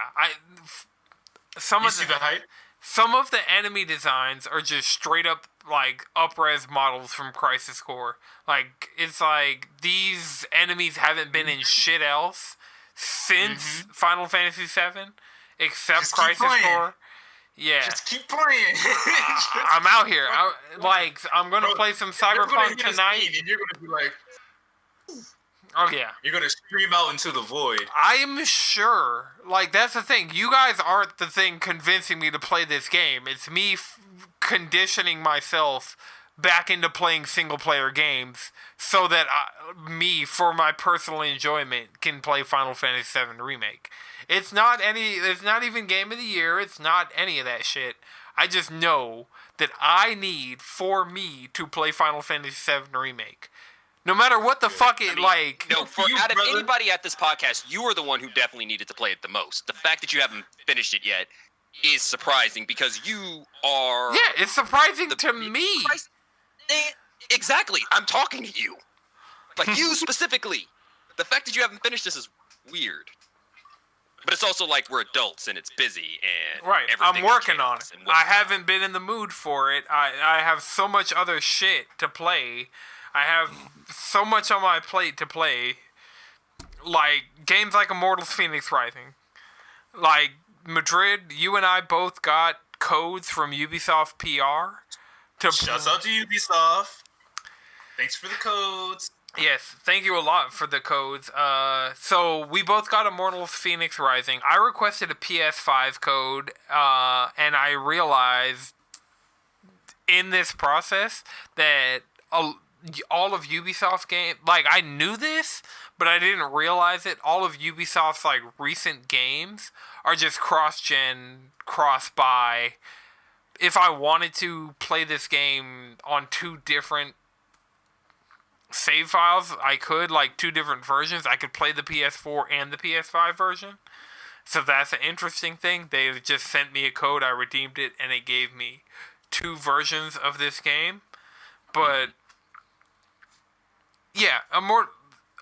D: You see the hype?
A: some of the enemy designs are just straight up like up-res models from Crisis Core. Like, it's like these enemies haven't been in shit else since Final Fantasy VII, except
D: Just keep
A: Crisis
D: playing.
A: Core. Yeah.
D: Just keep playing.
A: I'm out here. I'm gonna
D: Bro,
A: play some
D: They're gonna
A: Cyberpunk
D: hit a
A: tonight.
D: speed and you're gonna be like,
A: Oh yeah.
D: you're gonna scream out into the void.
A: I'm sure. Like, that's the thing. You guys aren't the thing convincing me to play this game. It's me conditioning myself back into playing single-player games so that me, for my personal enjoyment, can play Final Fantasy VII Remake. It's not even Game of the Year. It's not any of that shit. I just know that I need, for me, to play Final Fantasy VII Remake. No matter what the fuck it, like...
C: No, for
D: you,
C: out of
D: brother.
C: anybody at this podcast, you are the one who definitely needed to play it the most. The fact that you haven't finished it yet is surprising because you are...
A: Yeah, it's surprising to me.
C: Exactly. I'm talking to you. Like, you specifically. The fact that you haven't finished this is weird. But it's also like we're adults and it's busy and
A: Right, I'm
C: everything is
A: working on
C: chaos
A: it.
C: and
A: I haven't been in the mood for it. I have so much other shit to play. I have so much on my plate to play. Like, games like Immortals Fenyx Rising. Like, Madrid, you and I both got codes from Ubisoft PR.
D: Shouts out to Ubisoft. Thanks for the codes.
A: Yes, thank you a lot for the codes. So we both got Immortals Fenyx Rising. I requested a PS5 code, and I realized in this process that all of Ubisoft's games, like, I knew this, but I didn't realize it. All of Ubisoft's, like, recent games are just cross-gen, cross-buy. If I wanted to play this game on 2 different save files, I could, like 2 different versions. I could play the PS4 and the PS5 version. So that's an interesting thing. They just sent me a code, I redeemed it, and it gave me two versions of this game, but yeah,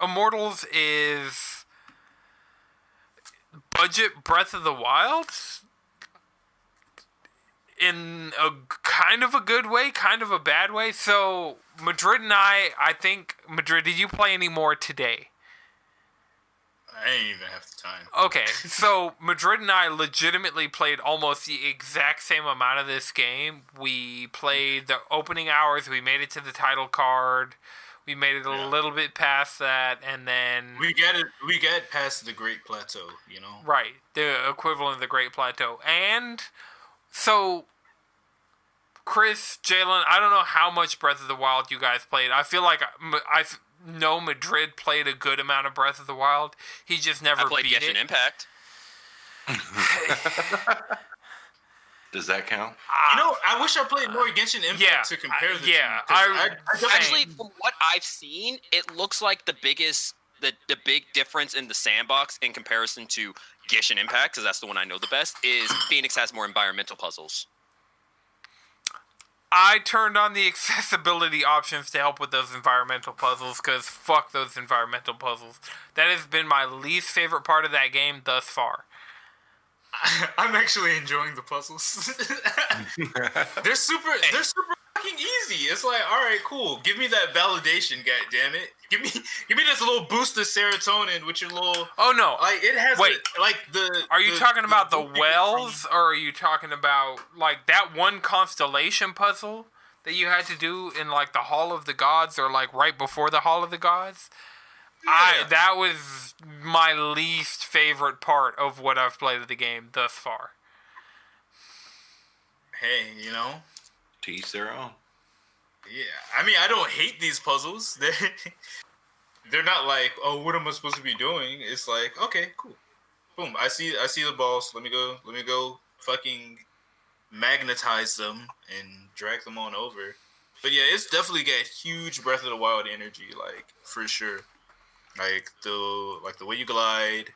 A: Immortals is budget Breath of the Wild in a kind of a good way, kind of a bad way. So Madrid and I think, Madrid, did you play any more today?
D: I ain't even have the time.
A: Okay, so Madrid and I legitimately played almost the exact same amount of this game. We played the opening hours, we made it to the title card, we made it a little bit past that, and then...
D: We get past the Great Plateau, you know?
A: Right, the equivalent of the Great Plateau. And so, Chris, Jalen, I don't know how much Breath of the Wild you guys played. I feel like I know Madrid played a good amount of Breath of the Wild. He just never
C: I played
A: beat
C: Genshin
A: it.
C: Impact.
B: Does that count?
D: You know, I wish I played more Genshin Impact to compare the two.
C: Actually, from what I've seen, it looks like the big difference in the sandbox in comparison to Genshin Impact, because that's the one I know the best, is Phoenix has more environmental puzzles.
A: I turned on the accessibility options to help with those environmental puzzles, because fuck those environmental puzzles. That has been my least favorite part of that game thus far.
D: I'm actually enjoying the puzzles. They're super fucking easy. It's like, all right, cool. Give me that validation, goddammit. Give me this little boost of serotonin with your little.
A: Oh no!
D: Like it has.
A: Wait, Are you talking about the wells, or are you talking about like that one constellation puzzle that you had to do in like the Hall of the Gods, or like right before the Hall of the Gods? Yeah. That was my least favorite part of what I've played of the game thus far.
D: Hey, you know,
B: to each their own.
D: Yeah, I mean, I don't hate these puzzles. They're not like, oh, what am I supposed to be doing? It's like, okay, cool, boom. I see the boss. Let me go, fucking magnetize them and drag them on over. But yeah, it's definitely got huge Breath of the Wild energy, like for sure. Like the way you glide,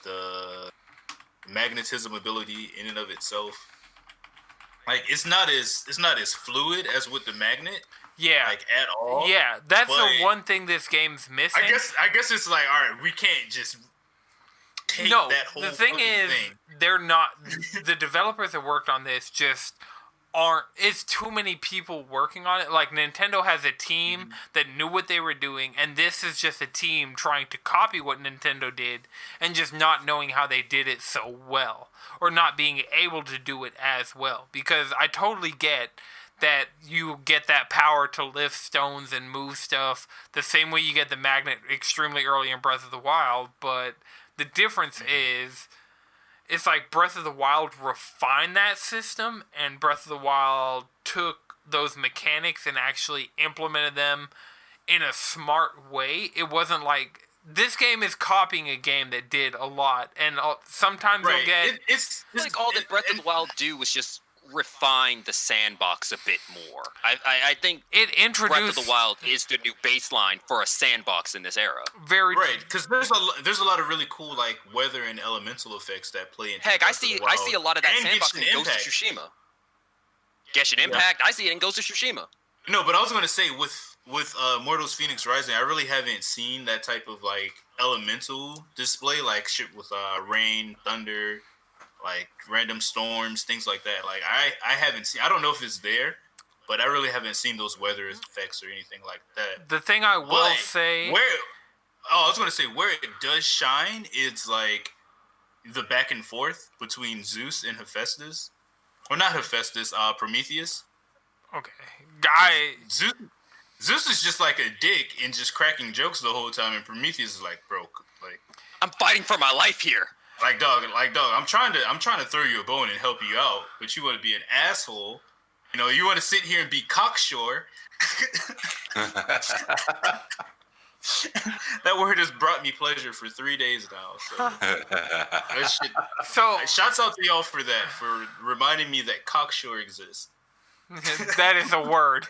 D: the magnetism ability in and of itself. Like it's not as fluid as with the magnet.
A: Yeah.
D: Like at all.
A: Yeah, that's the one thing this game's missing.
D: I guess it's like, all right, we can't just take that whole
A: the thing is, they're not the developers that worked on this just aren't. It's too many people working on it. Like Nintendo has a team that knew what they were doing, and this is just a team trying to copy what Nintendo did and just not knowing how they did it so well, or not being able to do it as well. Because I totally get that you get that power to lift stones and move stuff the same way you get the magnet extremely early in Breath of the Wild, but the difference is it's like Breath of the Wild refined that system, and Breath of the Wild took those mechanics and actually implemented them in a smart way. It wasn't like... This game is copying a game that did a lot, and sometimes you'll get...
C: It's like all that Breath of the Wild do was just refine the sandbox a bit more. I think
A: it introduced...
C: Breath of the Wild is the new baseline for a sandbox in this era.
A: Very
D: right, because there's a lot of really cool like weather and elemental effects that play into
C: Heck, I see a lot of that sandbox in Ghost of Tsushima. Genshin Impact, I see it in Ghost of Tsushima.
D: No, but I was going to say with Immortals Fenyx Rising, I really haven't seen that type of like elemental display, like shit with rain, thunder, like random storms, things like that. Like I haven't seen. I don't know if it's there, but I really haven't seen those weather effects or anything like that.
A: The thing I will say,
D: I was going to say where it does shine, it's like the back and forth between Zeus and Hephaestus, or not Hephaestus, Prometheus.
A: Okay,
D: Zeus is just like a dick and just cracking jokes the whole time, and Prometheus is like, bro, like
C: I'm fighting for my life here.
D: Like dog, I'm trying to throw you a bone and help you out, but you want to be an asshole. You know, you want to sit here and be cocksure. That word has brought me pleasure for 3 days now. So shouts out to y'all for that, for reminding me that cocksure exists.
A: That is a word.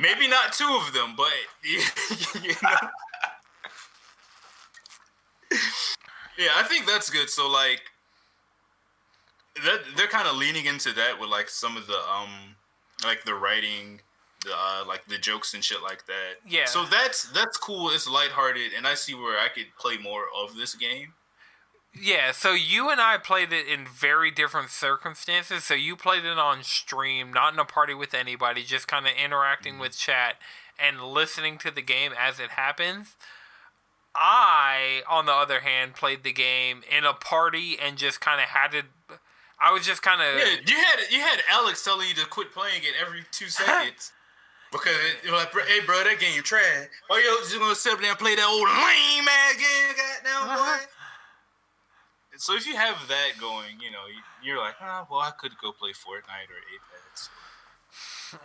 D: Maybe not two of them, but you know. Yeah, I think that's good. So like, they're kind of leaning into that with like some of the like the writing, the like the jokes and shit like that.
A: Yeah.
D: So that's cool. It's lighthearted, and I see where I could play more of this game.
A: Yeah, so you and I played it in very different circumstances. So you played it on stream, not in a party with anybody, just kind of interacting with chat and listening to the game as it happens. I, on the other hand, played the game in a party and just kind of had it. I was just kind of.
D: Yeah, you had Alex telling you to quit playing it every 2 seconds. Because you're like, hey, bro, that game trash. Oh, you just gonna sit up there and play that old lame ass game, goddamn boy. So if you have that going, you know, you're like, well, I could go play Fortnite or Apex.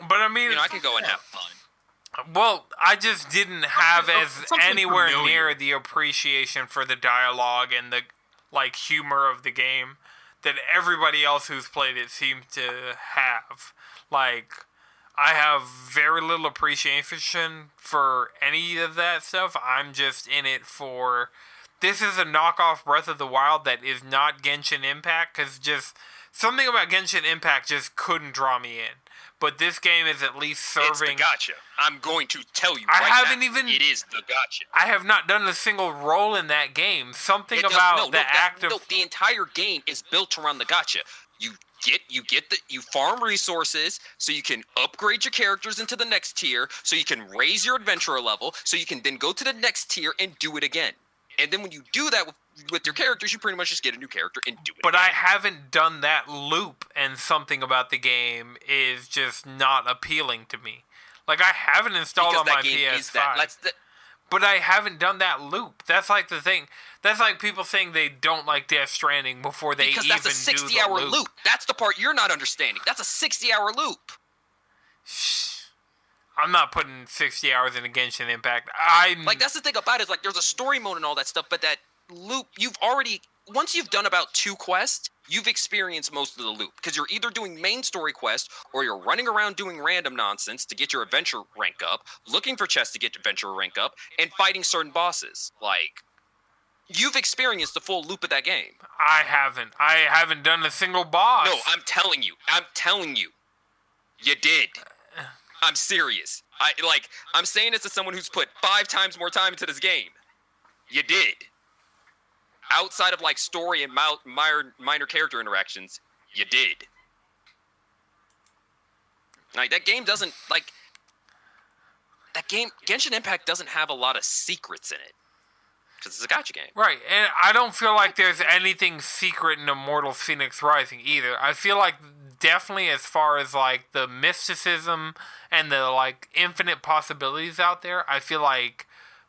A: But I mean,
C: I could go and have fun.
A: Well, I just didn't have
D: something
A: anywhere
D: familiar.
A: near the appreciation for the dialogue and the like humor of the game that everybody else who's played it seems to have. Like, I have very little appreciation for any of that stuff. I'm just in it for... This is a knockoff Breath of the Wild that is not Genshin Impact, because just something about Genshin Impact just couldn't draw me in. But this game is at least serving...
C: It's the gotcha. I'm going to tell you
A: I
C: right
A: haven't
C: now,
A: even...
C: It is the gotcha.
A: I have not done a single role in that game. Something about the act of...
C: No, the entire game is built around the gotcha. You farm resources so you can upgrade your characters into the next tier, so you can raise your adventurer level, so you can then go to the next tier and do it again. And then when you do that with your characters, you pretty much just get a new character and do it
A: But
C: again.
A: I haven't done that loop, and something about the game is just not appealing to me. Like, I haven't installed
C: Because
A: on
C: that
A: my
C: game
A: PS5.
C: is that.
A: But I haven't done that loop. That's like the thing. That's like people saying they don't like Death Stranding before they
C: Because
A: even
C: that's a
A: do the
C: 60-hour
A: loop.
C: loop. That's the part you're not understanding. That's a 60-hour loop.
A: I'm not putting 60 hours in a Genshin Impact.
C: Like, that's the thing about it. Is like, there's a story mode and all that stuff, but that loop, once you've done about 2 quests, you've experienced most of the loop. Because you're either doing main story quests, or you're running around doing random nonsense to get your adventure rank up, looking for chests to get your adventure rank up, and fighting certain bosses. Like, you've experienced the full loop of that game.
A: I haven't done a single boss.
C: No, I'm telling you. You did. I'm serious. I'm saying this as someone who's put 5 times more time into this game. You did. Outside of like story and minor character interactions, you did. Like, that game doesn't Genshin Impact doesn't have a lot of secrets in it. Because it's a gacha game.
A: Right, and I don't feel like there's anything secret in Immortals Fenyx Rising either. I feel like definitely as far as like the mysticism and the like infinite possibilities out there, I feel like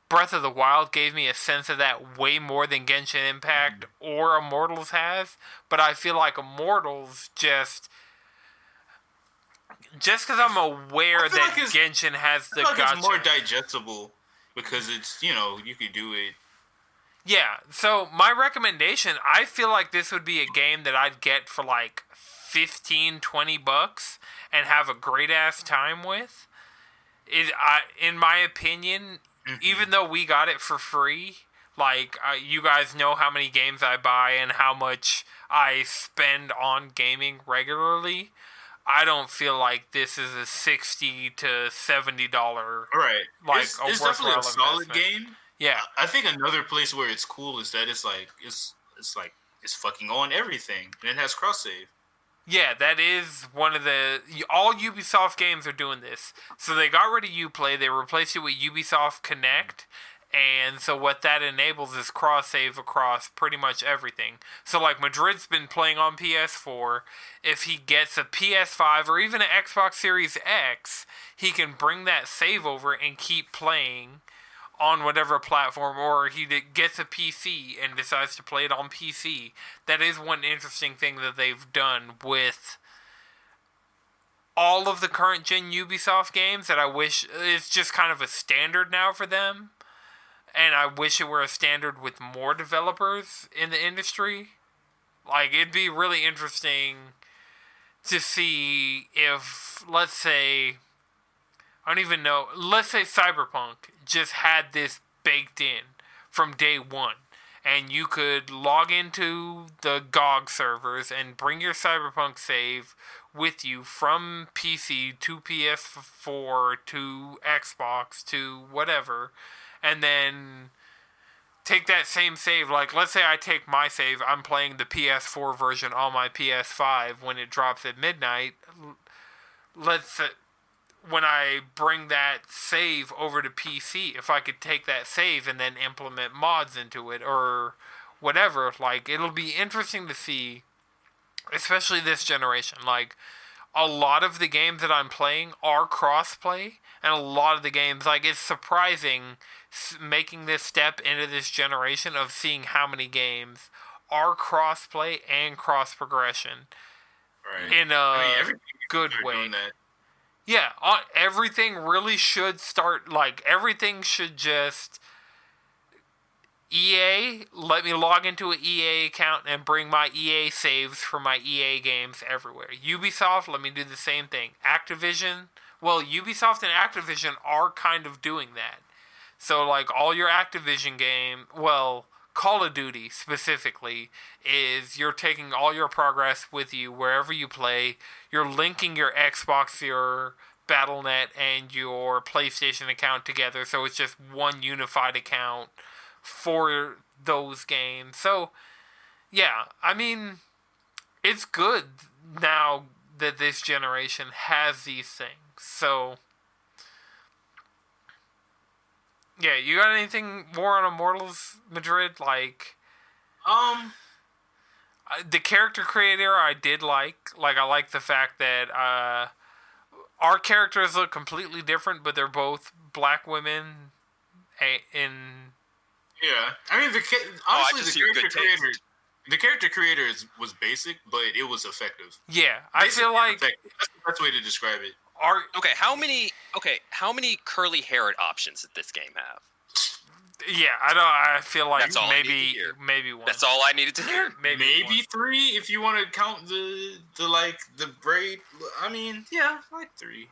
A: Breath of the Wild gave me a sense of that way more than Genshin Impact or Immortals has. But I feel like Immortals just because I'm aware that
D: like
A: Genshin has the
D: gacha. It's more
A: gacha.
D: digestible because it's, you could do it.
A: Yeah, so my recommendation, I feel like this would be a game that I'd get for like $15-20 and have a great ass time with. In my opinion, even though we got it for free, like you guys know how many games I buy and how much I spend on gaming regularly, I don't feel like this is a $60 to $70
D: right.
A: like
D: it's
A: a
D: definitely
A: worthwhile
D: a solid
A: investment.
D: game.
A: Yeah,
D: I think another place where it's cool is that it's fucking on everything, and it has cross save.
A: yeah, that is one of the... All Ubisoft games are doing this. So they got rid of Uplay, they replaced it with Ubisoft Connect, and so what that enables is cross-save across pretty much everything. So like Madrid's been playing on PS4, if he gets a PS5 or even an Xbox Series X, he can bring that save over and keep playing on whatever platform, or he gets a PC and decides to play it on PC. That is one interesting thing that they've done with all of the current gen Ubisoft games that I wish is just kind of a standard now for them. And I wish it were a standard with more developers in the industry. Like, it'd be really interesting to see if, let's say, I don't even know, let's say Cyberpunk just had this baked in from day one. and you could log into the GOG servers and bring your Cyberpunk save with you from PC to PS4 to Xbox to whatever, and then take that same save. Like, let's say I take my save, I'm playing the PS4 version on my PS5 when it drops at midnight. When I bring that save over to PC, if I could take that save and then implement mods into it or whatever, like, it'll be interesting to see, especially this generation. Like, a lot of the games that I'm playing are cross-play, and a lot of the games, like, it's surprising making this step into this generation of seeing how many games are cross-play and cross-progression in a good way. Yeah, everything really should start, like, everything should just... EA, let me log into an EA account and bring my EA saves for my EA games everywhere. Ubisoft, let me do the same thing. Activision, well, Ubisoft and Activision are kind of doing that. So, like, all your Activision game, well, Call of Duty specifically, is you're taking all your progress with you wherever you play. You're linking your Xbox, your Battle.net, and your PlayStation account together, so it's just one unified account for those games. So, yeah, I mean, it's good now that this generation has these things. So, yeah, you got anything more on Immortals Madrid? Like, the character creator I did like. Like, I like the fact that our characters look completely different, but they're both black women in...
D: Yeah, I mean, honestly, the character creator was basic, but it was effective.
A: Yeah, I feel like
D: effective. That's the best way to describe it.
C: How many curly haired options did this game have?
A: Yeah, I feel like maybe one.
C: That's all I needed to hear.
D: Maybe 3 if you want to count the braid. I mean, yeah, like 3,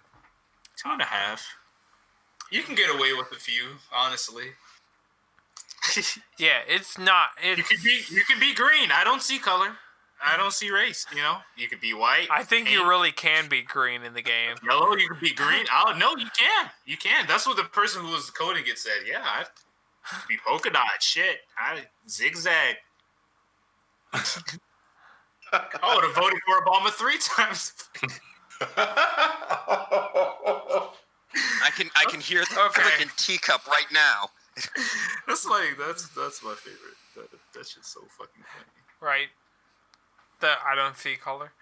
D: 2.5. You can get away with a few, honestly.
A: Yeah, it's not.
D: You could be green. I don't see color. I don't see race. You know, you could be white.
A: I think you really can be green in the game.
D: Yellow, you could be green. Oh no, you can. You can. That's what the person who was coding it said. Yeah, I could be polka dot. Shit, I zigzag. I would have voted for Obama 3 times.
C: I can hear the freaking teacup right now.
D: That's my favorite. That's just so fucking funny.
A: Right. I don't see color.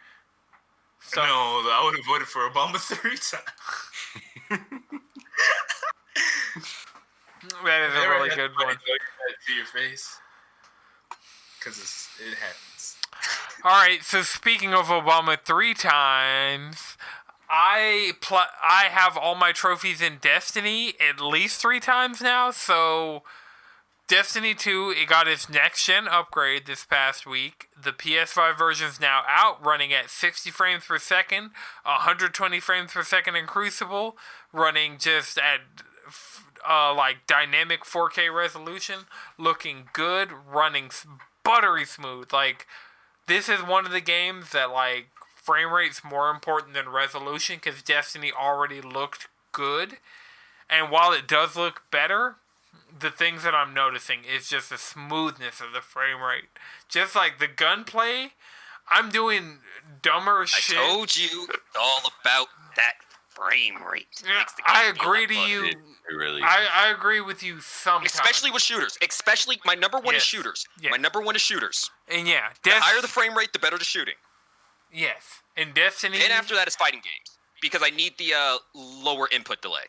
A: So,
D: no, I would have voted for Obama 3 times.
A: That is a really good one.
D: To your face, because it happens.
A: All right. So speaking of Obama 3 times, I have all my trophies in Destiny at least 3 times now. So Destiny 2, it got its next-gen upgrade this past week. The PS5 version is now out, running at 60 frames per second, 120 frames per second in Crucible, running just at like dynamic 4K resolution, looking good, running buttery smooth. Like, this is one of the games that, like, frame rate's more important than resolution, because Destiny already looked good. And while it does look better, the things that I'm noticing is just the smoothness of the frame rate. Just like the gunplay, I'm doing dumber shit.
C: I told you all about that frame rate.
A: Yeah, I agree to you.
B: It really
A: I agree with you sometimes.
C: Especially with shooters. Especially, my number one is
A: Yes.
C: shooters.
A: Yeah.
C: My number one is shooters.
A: And yeah,
C: The higher the frame rate, the better the shooting.
A: Yes. In Destiny.
C: And after that is fighting games. Because I need the lower input delay.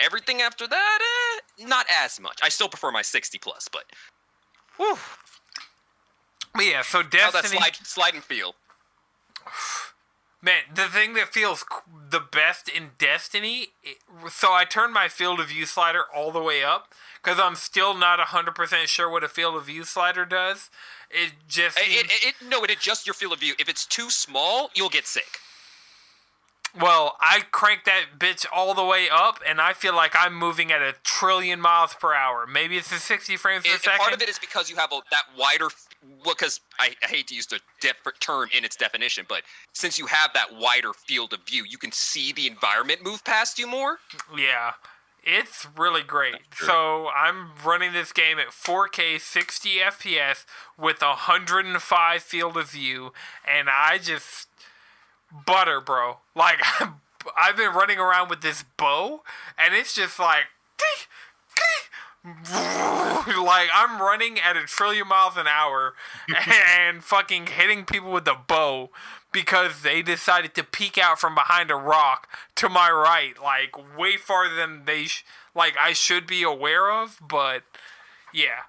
C: Everything after that, not as much. I still prefer my 60 plus, but... Whew.
A: But yeah, so
C: How
A: Destiny.
C: that slide and feel.
A: Man, the thing that feels the best in Destiny, so I turned my field of view slider all the way up, because I'm still not 100% sure what a field of view slider does. It just...
C: It adjusts your field of view. If it's too small, you'll get sick.
A: Well, I cranked that bitch all the way up, and I feel like I'm moving at 1,000,000,000,000 miles per hour. Maybe it's a 60 frames per second.
C: Part of it is because you have that wider. Well, because I hate to use the term in its definition, but since you have that wider field of view, you can see the environment move past you more.
A: Yeah, it's really great. So I'm running this game at 4K 60 FPS with 105 field of view, and I just butter, bro. Like, I've been running around with this bow, and it's just like, like I'm running at 1,000,000,000,000 miles an hour and fucking hitting people with the bow because they decided to peek out from behind a rock to my right, like way farther than I should be aware of. But yeah,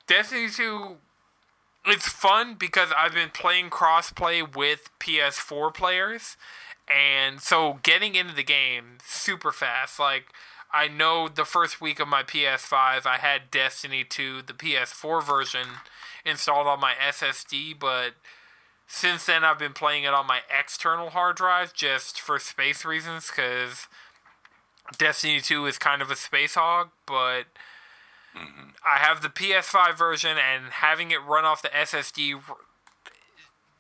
A: Destiny 2, it's fun because I've been playing crossplay with PS4 players, and so getting into the game super fast. Like, I know the first week of my PS5, I had Destiny 2, the PS4 version, installed on my SSD, but since then I've been playing it on my external hard drive just for space reasons, because Destiny 2 is kind of a space hog, but I have the PS5 version, and having it run off the SSD,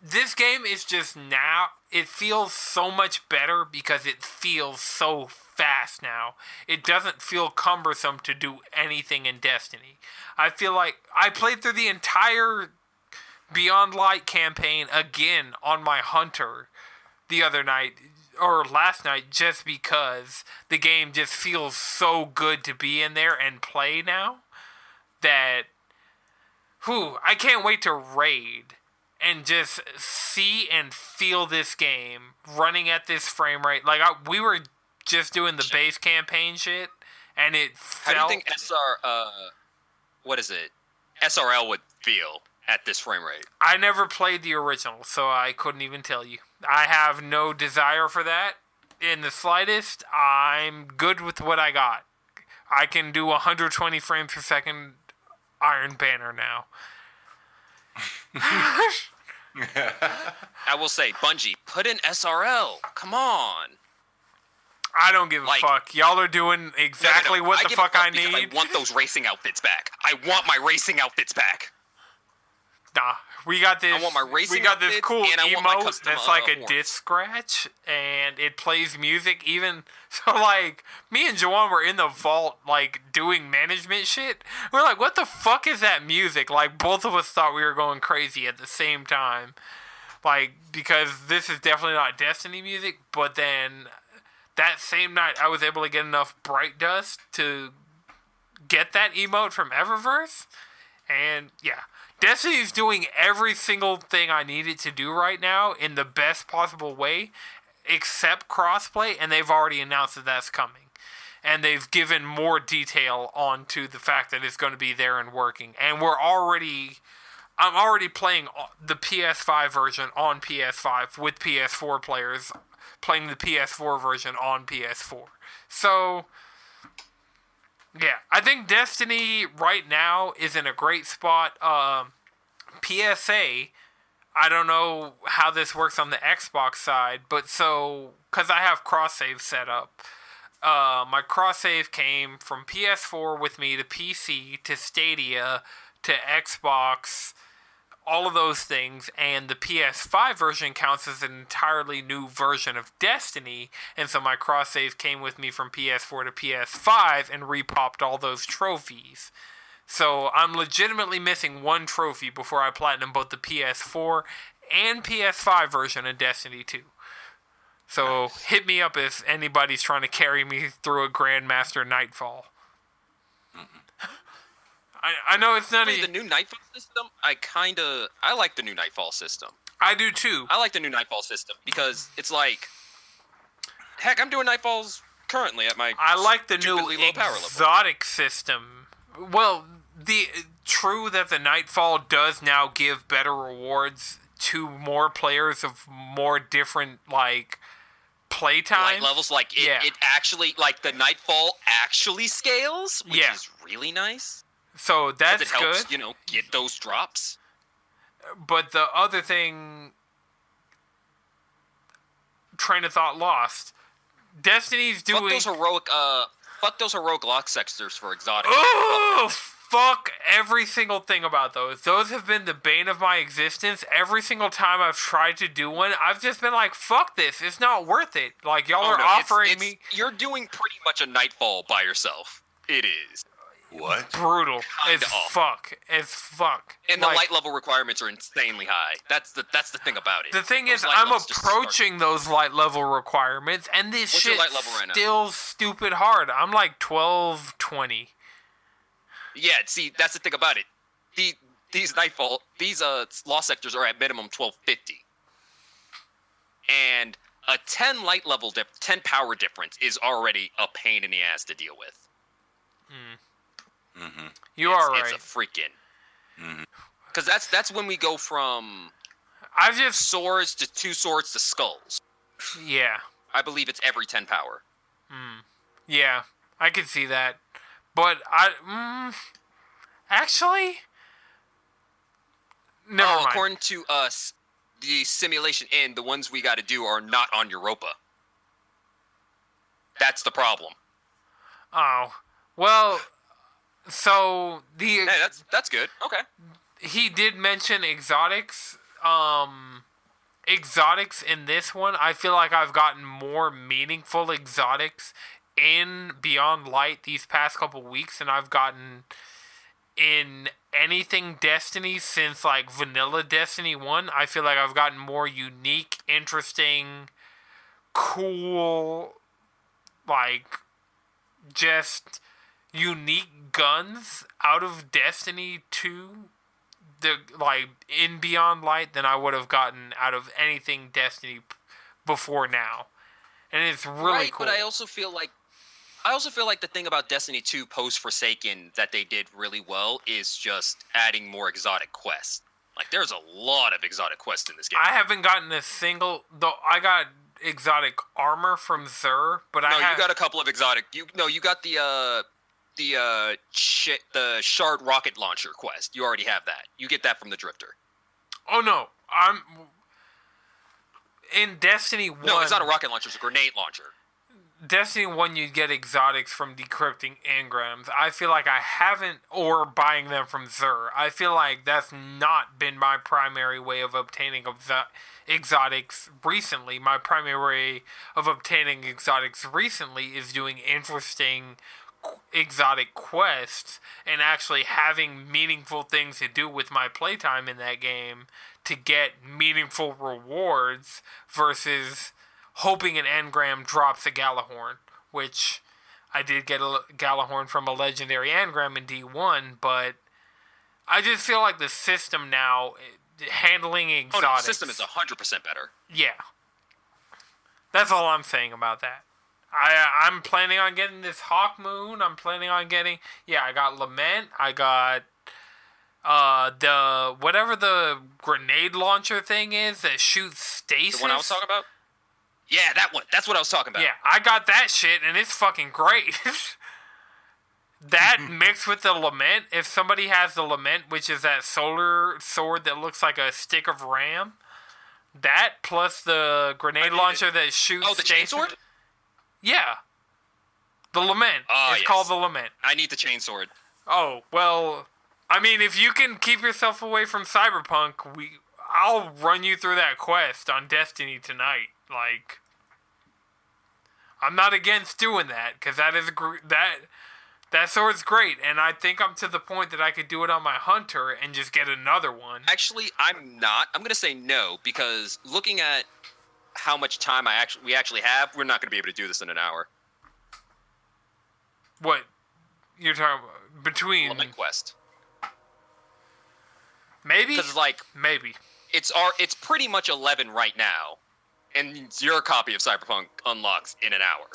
A: this game is just now, it feels so much better because it feels so fast now. It doesn't feel cumbersome to do anything in Destiny. I feel like I played through the entire Beyond Light campaign again on my Hunter the other night, or last night, just because the game just feels so good to be in there and play now that, I can't wait to raid and just see and feel this game running at this frame rate. Like, we were just doing the base campaign shit, and it felt...
C: How do you think SRL would feel at this frame rate?
A: I never played the original, so I couldn't even tell you. I have no desire for that in the slightest. I'm good with what I got. I can do 120 frames per second Iron Banner now.
C: I will say, Bungie, put in SRL. Come on.
A: I don't give a fuck. Y'all are doing exactly what the fuck I need.
C: I want those racing outfits back. I want my racing outfits back.
A: Nah, we got this.
C: I want my racing
A: we got this cool emote that's like a
C: horns.
A: disc scratch, and it plays music. Even so, like, me and Jawan were in the vault, like, doing management shit. We're like, what the fuck is that music? Like, both of us thought we were going crazy at the same time, like, because this is definitely not Destiny music. But then that same night, I was able to get enough Bright Dust to get that emote from Eververse, and yeah. Destiny's doing every single thing I need it to do right now in the best possible way, except crossplay, and they've already announced that that's coming. And they've given more detail onto the fact that it's going to be there and working. And I'm already playing the PS5 version on PS5 with PS4 players playing the PS4 version on PS4. So, yeah, I think Destiny right now is in a great spot. PSA, I don't know how this works on the Xbox side, but because I have cross-save set up, my cross-save came from PS4 with me to PC, to Stadia, to Xbox, all of those things, and the PS5 version counts as an entirely new version of Destiny, and so my cross-save came with me from PS4 to PS5 and repopped all those trophies. So I'm legitimately missing one trophy before I platinum both the PS4 and PS5 version of Destiny 2. So nice. Hit me up if anybody's trying to carry me through a Grandmaster Nightfall. I know it's not
C: the new Nightfall system. I like the new Nightfall system.
A: I do too.
C: I like the new Nightfall system because it's like, heck, I'm doing Nightfalls currently at my.
A: I like the new exotic system. Well, true that the Nightfall does now give better rewards to more players of more different playtime
C: levels. It actually the Nightfall actually scales, which is really nice.
A: So that's
C: it helps,
A: good.
C: Get those drops.
A: But the other thing, train of thought lost. Destiny's doing...
C: Fuck those heroic lock sectors for exotic.
A: Oh, fuck every single thing about those. Those have been the bane of my existence. Every single time I've tried to do one, I've just been like, fuck this. It's not worth it. Like, y'all are offering me...
C: You're doing pretty much a Nightfall by yourself. It is.
B: What?
A: Brutal. As fuck. As fuck.
C: And the light level requirements are insanely high. That's the thing about it.
A: The thing is, I'm approaching those light level requirements, and this shit's still stupid hard. I'm like 12-20.
C: Yeah, see, that's the thing about it. These lost sectors are at minimum 1250. And a 10 light level 10 power difference is already a pain in the ass to deal with.
B: Mm-hmm.
A: You are right.
C: It's a freaking... Because that's when we go from swords to 2 swords to skulls.
A: Yeah.
C: I believe it's every 10 power.
A: Yeah, I could see that. But actually... Never mind.
C: According to us, the simulation the ones we got to do are not on Europa. That's the problem.
A: Oh. Well... So
C: hey, that's good. Okay.
A: He did mention exotics. Exotics in this one, I feel like I've gotten more meaningful exotics in Beyond Light these past couple weeks than I've gotten in anything Destiny since like vanilla Destiny 1. I feel like I've gotten more unique, interesting, cool, like just unique guns out of Destiny 2 in Beyond Light than I would have gotten out of anything Destiny before now. And it's really cool.
C: But I also feel like the thing about Destiny 2 post Forsaken that they did really well is just adding more exotic quests. Like there's a lot of exotic quests in this game.
A: I haven't gotten a single though. I got exotic armor from Xur, but you
C: got a couple of exotic. You got the Shard rocket launcher quest. You already have that. You get that from the Drifter.
A: Oh no, I'm in Destiny 1.
C: No, it's not a rocket launcher. It's a grenade launcher.
A: Destiny 1, you get exotics from decrypting engrams. I feel like I haven't, or buying them from Xur. I feel like that's not been my primary way of obtaining exotics recently. My primary way of obtaining exotics recently is doing interesting exotic quests and actually having meaningful things to do with my playtime in that game to get meaningful rewards versus hoping an engram drops a Galahorn, which I did get a Galahorn from a legendary engram in D1, but I just feel like the system now handling exotics...
C: Oh no, the system is 100% better.
A: Yeah. That's all I'm saying about that. I'm planning on getting this Hawk Moon. I'm planning on getting... Yeah, I got Lament. I got whatever the grenade launcher thing is that shoots stasis.
C: The one I was talking about? Yeah, that one. That's what I was talking about.
A: Yeah, I got that shit, and it's fucking great. That mixed with the Lament, if somebody has the Lament, which is that solar sword that looks like a stick of ram, that plus the grenade launcher that shoots
C: the chainsword?
A: Yeah. The Lament. It's called the Lament.
C: I need the chainsword.
A: Oh, well, I mean, if you can keep yourself away from Cyberpunk, I'll run you through that quest on Destiny tonight. Like, I'm not against doing that, because that sword's great, and I think I'm to the point that I could do it on my Hunter and just get another one.
C: Actually, I'm not. I'm going to say no, because looking at how much time we actually have, we're not going to be able to do this in an hour.
A: What? You're talking about between...
C: Lament Quest.
A: Maybe?
C: Because, like...
A: Maybe.
C: It's pretty much 11 right now, and your copy of Cyberpunk unlocks in an hour.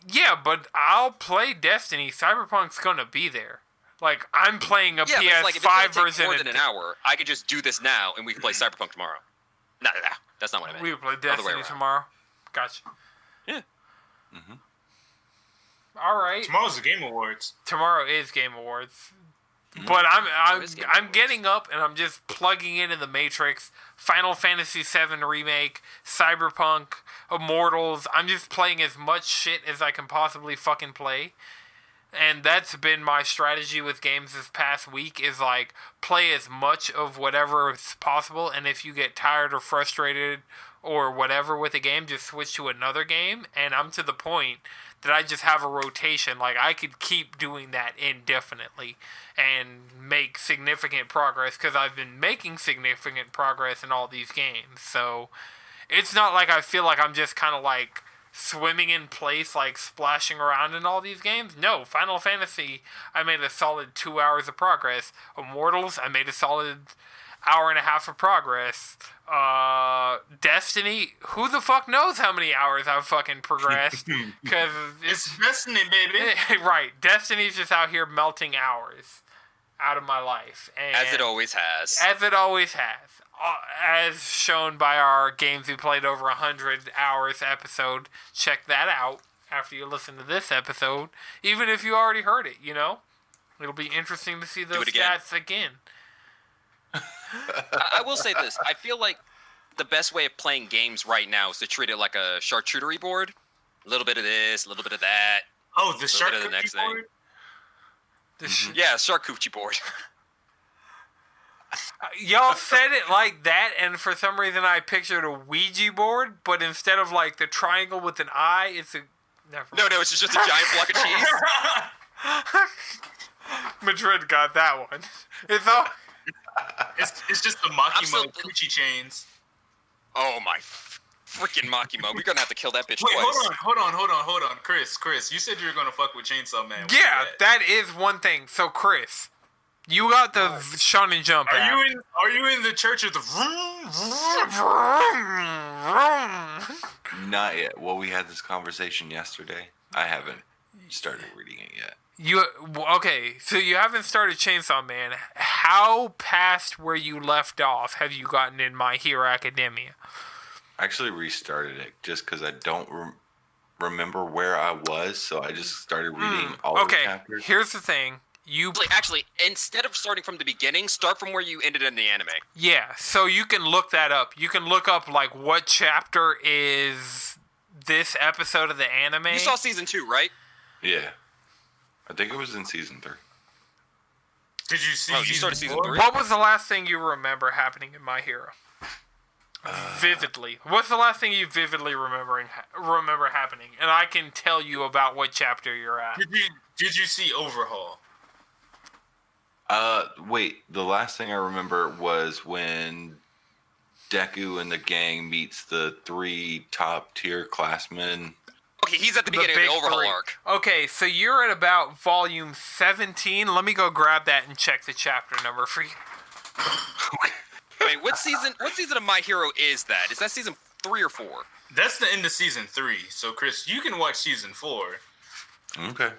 A: Yeah, but I'll play Destiny. Cyberpunk's going to be there. Like, I'm playing a PS5
C: if it's gonna take
A: version.
C: More than an hour, I could just do this now, and we can play Cyberpunk tomorrow. No, that's not what I meant.
A: We can play Destiny tomorrow. Gotcha.
C: Yeah.
A: All right.
D: Tomorrow's the Game Awards.
A: Tomorrow is Game Awards. But I'm getting up and I'm just plugging into the Matrix, Final Fantasy VII Remake, Cyberpunk, Immortals. I'm just playing as much shit as I can possibly fucking play. And that's been my strategy with games this past week, is like play as much of whatever is possible, and if you get tired or frustrated or whatever with a game, just switch to another game. And I'm to the point that I just have a rotation. Like, I could keep doing that indefinitely and make significant progress, because I've been making significant progress in all these games. So it's not like I feel like I'm just kind of like swimming in place, like splashing around in all these games. No, Final Fantasy, I made a solid 2 hours of progress. Immortals, I made a solid hour and a half of progress. Destiny, who the fuck knows how many hours I've fucking progressed? Because
D: it's Destiny, baby.
A: Right, Destiny's just out here melting hours out of my life. And
C: As it always has.
A: As it always has. As shown by our games we played over 100 hours episode. Check that out after you listen to this episode. Even if you already heard it, you know? It'll be interesting to see those stats again.
C: I will say this. I feel like the best way of playing games right now is to treat it like a charcuterie board. A little bit of this, a little bit of that.
D: Oh, the charcuterie board?
C: Yeah, charcuterie board.
A: Y'all said it like that, and for some reason I pictured a Ouija board, but instead of like the triangle with an eye, it's a...
C: No, it's just a giant block of cheese.
A: Madrid got that one. It's all...
D: It's just the Makimo Coochie chains.
C: Oh my freaking Makimo. We're gonna have to kill that bitch
D: Wait,
C: twice.
D: hold on. Chris, you said you were gonna fuck with Chainsaw Man.
A: Yeah, that is one thing. So Chris, you got the Shonen Jump app.
D: Are you in the church of the
B: Not yet. Well, we had this conversation yesterday. I haven't started reading it yet.
A: Okay, so you haven't started Chainsaw Man. How past where you left off have you gotten in My Hero Academia?
B: I actually restarted it just because I don't remember where I was, so I just started reading all the chapters.
A: Here's the thing.
C: Actually, instead of starting from the beginning, start from where you ended in the anime.
A: Yeah, so you can look that up. You can look up, like, what chapter is this episode of the anime.
C: You saw season 2, right?
B: Yeah. I think it was in season 3.
D: Did you see?
C: You started season 3.
A: What was the last thing you remember happening in My Hero? Vividly. What's the last thing you vividly remember happening? And I can tell you about what chapter you're at.
D: Did you see Overhaul?
B: Wait. The last thing I remember was when Deku and the gang meets the 3 top-tier classmen.
C: Okay, he's at the beginning of the Overhaul arc.
A: Okay, so you're at about volume 17. Let me go grab that and check the chapter number for you.
C: Wait, what season of My Hero is that? Is that season 3 or 4?
D: That's the end of season 3. So, Chris, you can watch season 4.
B: Okay.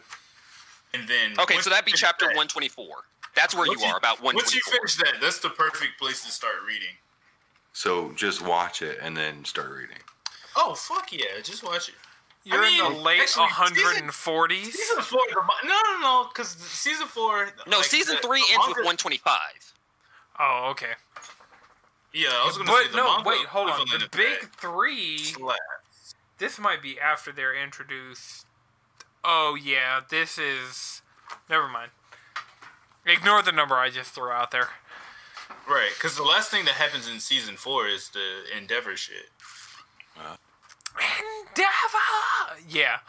D: And then...
C: Okay, so that'd be chapter 124. That's where you are, about 124.
D: Once you finish that, that's the perfect place to start reading.
B: So, just watch it and then start reading.
D: Oh, fuck yeah. Just watch it.
A: You're in the late 140s?
D: Season 4... No, because season 4...
C: No, season 3 ends with 125.
A: Oh, okay.
D: Yeah, I was going to say the manga...
A: Wait, hold on. The big 3... This might be after they're introduced... Oh, yeah, this is... Never mind. Ignore the number I just threw out there.
D: Right, because the last thing that happens in season 4 is the Endeavor shit.
A: Endeavor! Yeah.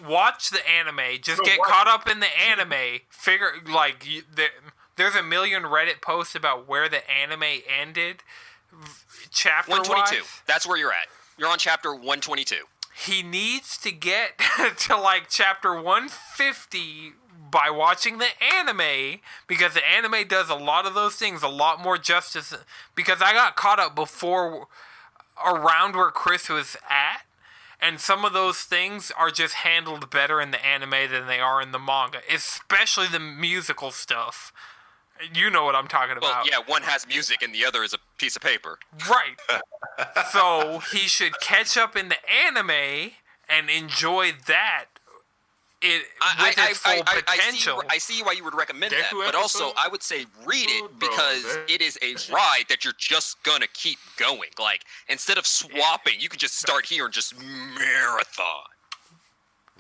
A: Watch the anime. Just get caught up in the anime. Figure, like, there's a million Reddit posts about where the anime ended, chapter-wise.
C: 122. That's where you're at. You're on chapter 122.
A: He needs to get to, like, chapter 150 by watching the anime, because the anime does a lot of those things a lot more justice, because I got caught up before, around where Chris was at, and some of those things are just handled better in the anime than they are in the manga, especially the musical stuff. You know what I'm talking about.
C: Well, yeah, one has music and the other is a piece of paper.
A: Right. So he should catch up in the anime and enjoy that with its full potential.
C: I see why you would recommend that,
D: Deku
C: but also
D: episode?
C: I would say read it
D: Bro,
C: because
D: that-
C: it is a ride that you're just gonna keep going. Like instead of swapping, you can just start here and just marathon.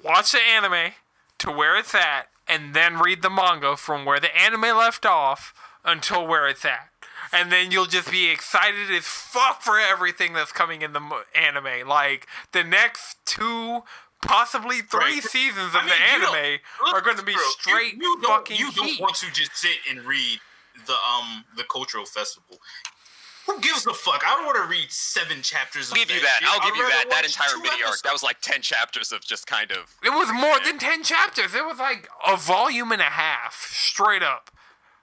A: Watch the anime to where it's at, and then read the manga from where the anime left off until where it's at. And then you'll just be excited as fuck for everything that's coming in the anime. Like, the next 2, possibly 3
D: Right.
A: seasons
D: I
A: of
D: mean,
A: the
D: you don't-
A: anime
D: look,
A: are going to be
D: bro,
A: straight
D: you
A: fucking
D: You don't
A: heat.
D: want to just sit and read the cultural festival. Who gives a fuck? I don't want to read 7 chapters.
C: I'll give you that. I'll give you that. That entire mini arc. That was like 10 chapters of just kind of.
A: It was more than 10 chapters. It was like a volume and a half, straight up.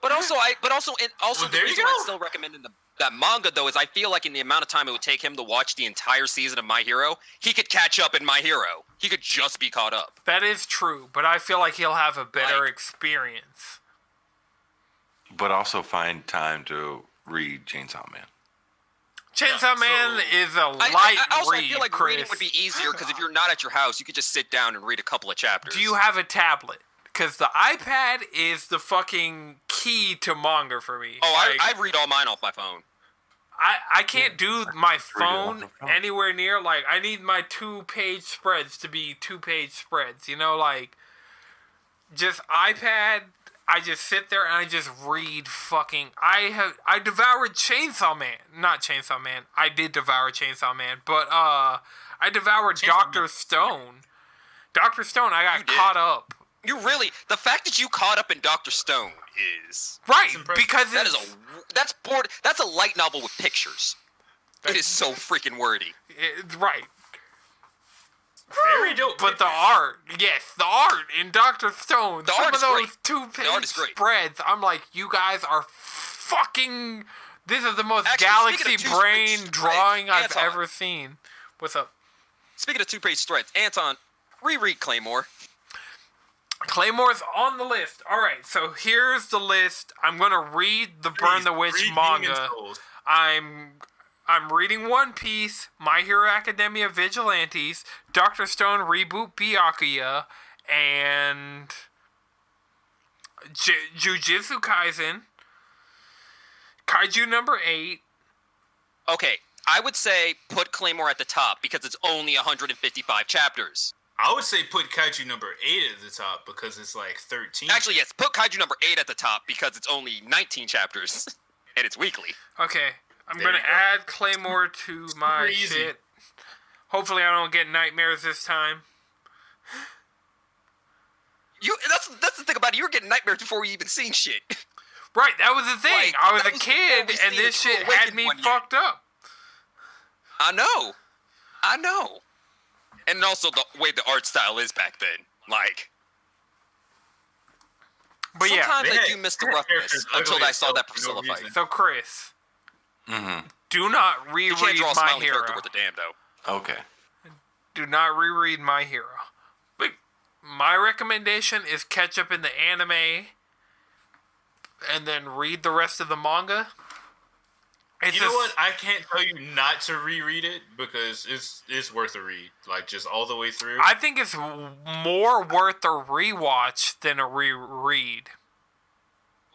C: But also, the
D: there you
C: reason I'm
D: go.
C: still recommending that manga though is I feel like in the amount of time it would take him to watch the entire season of My Hero, he could catch up in My Hero. He could just be caught up.
A: That is true, but I feel like he'll have a better
C: Like-
A: experience.
B: But also find time to read Chainsaw Man.
A: Chainsaw Man is a light
C: I also
A: read,
C: feel like
A: Chris.
C: reading would be easier because if you're not at your house, you could just sit down and read a couple of chapters.
A: Do you have a tablet? Because the iPad is the fucking key to manga for me.
C: Oh,
A: Like,
C: I read all mine off my phone.
A: I can't do my
B: read it
A: phone
B: off the phone.
A: anywhere near, like, I need my 2-page spreads to be 2-page spreads, you know, like, just iPad, I just sit there and I just read fucking, I devoured Chainsaw Man, not Chainsaw Man, I did devour Chainsaw Man, but, I devoured
D: Chainsaw
A: Dr.
D: Man.
A: Stone. Dr. Stone, I got
C: You did.
A: caught up.
C: The fact that you caught up in Dr. Stone is
A: Right,
D: impressive.
A: because
C: that's a light novel with pictures. It is so freaking wordy.
A: it's right.
D: Very dope.
A: But the art, yes, the art in Dr. Stone,
C: The
A: some
C: art
A: of
C: is
A: those
C: great. The art
A: two-page
C: is great.
A: spreads, I'm like, you guys are fucking, this is the most
C: Actually,
A: galaxy
C: speaking of
A: brain
C: two-page
A: drawing
C: spreads,
A: I've
C: Anton.
A: ever seen. What's up?
C: Speaking of 2-page threads, Anton, reread Claymore.
A: Claymore's on the list. All right, so here's the list. I'm going to read the Burn the Witch
D: Read
A: manga.
D: Demon Souls.
A: I'm reading One Piece, My Hero Academia Vigilantes, Dr. Stone Reboot Byakuya, and Jujutsu Kaisen, Kaiju number 8.
C: Okay, I would say put Claymore at the top because it's only 155 chapters.
D: I would say put Kaiju number 8 at the top because it's like 13.
C: Actually, yes, put Kaiju number 8 at the top because it's only 19 chapters and it's weekly.
A: Okay, I'm
D: There
A: going
D: you
A: to
D: go.
A: add Claymore to my
D: easy.
A: shit. Hopefully I don't get nightmares this time.
C: That's the thing about it. You were getting nightmares before we even seen shit.
A: Right, that was the thing.
C: Like,
A: I was
C: that
A: a
C: was
A: kid,
C: before we
A: and
C: seen
A: this
C: the
A: shit
C: True
A: had
C: Awakened
A: me
C: one yet.
A: fucked up.
C: I know. And also the way the art style is back then. Like,
A: But yeah,
C: sometimes I
D: They
C: do
D: had-
C: miss the
D: they had
C: roughness
D: characters
C: until
D: ugly
C: I
D: as
C: saw
D: hell
C: that
D: for no
C: Priscilla fight.
D: reason.
A: so Chris,
B: Mm-hmm.
A: do not
C: You can't
A: reread
C: draw a
A: My
C: smiling
A: Hero.
C: character worth a damn, though.
B: Okay.
A: Do not reread My Hero. But my recommendation is catch up in the anime and then read the rest of the manga. It's
D: You know
A: just-
D: what? I can't tell you not to reread it because it's worth a read. Like just all the way through.
A: I think it's more worth a rewatch than a reread.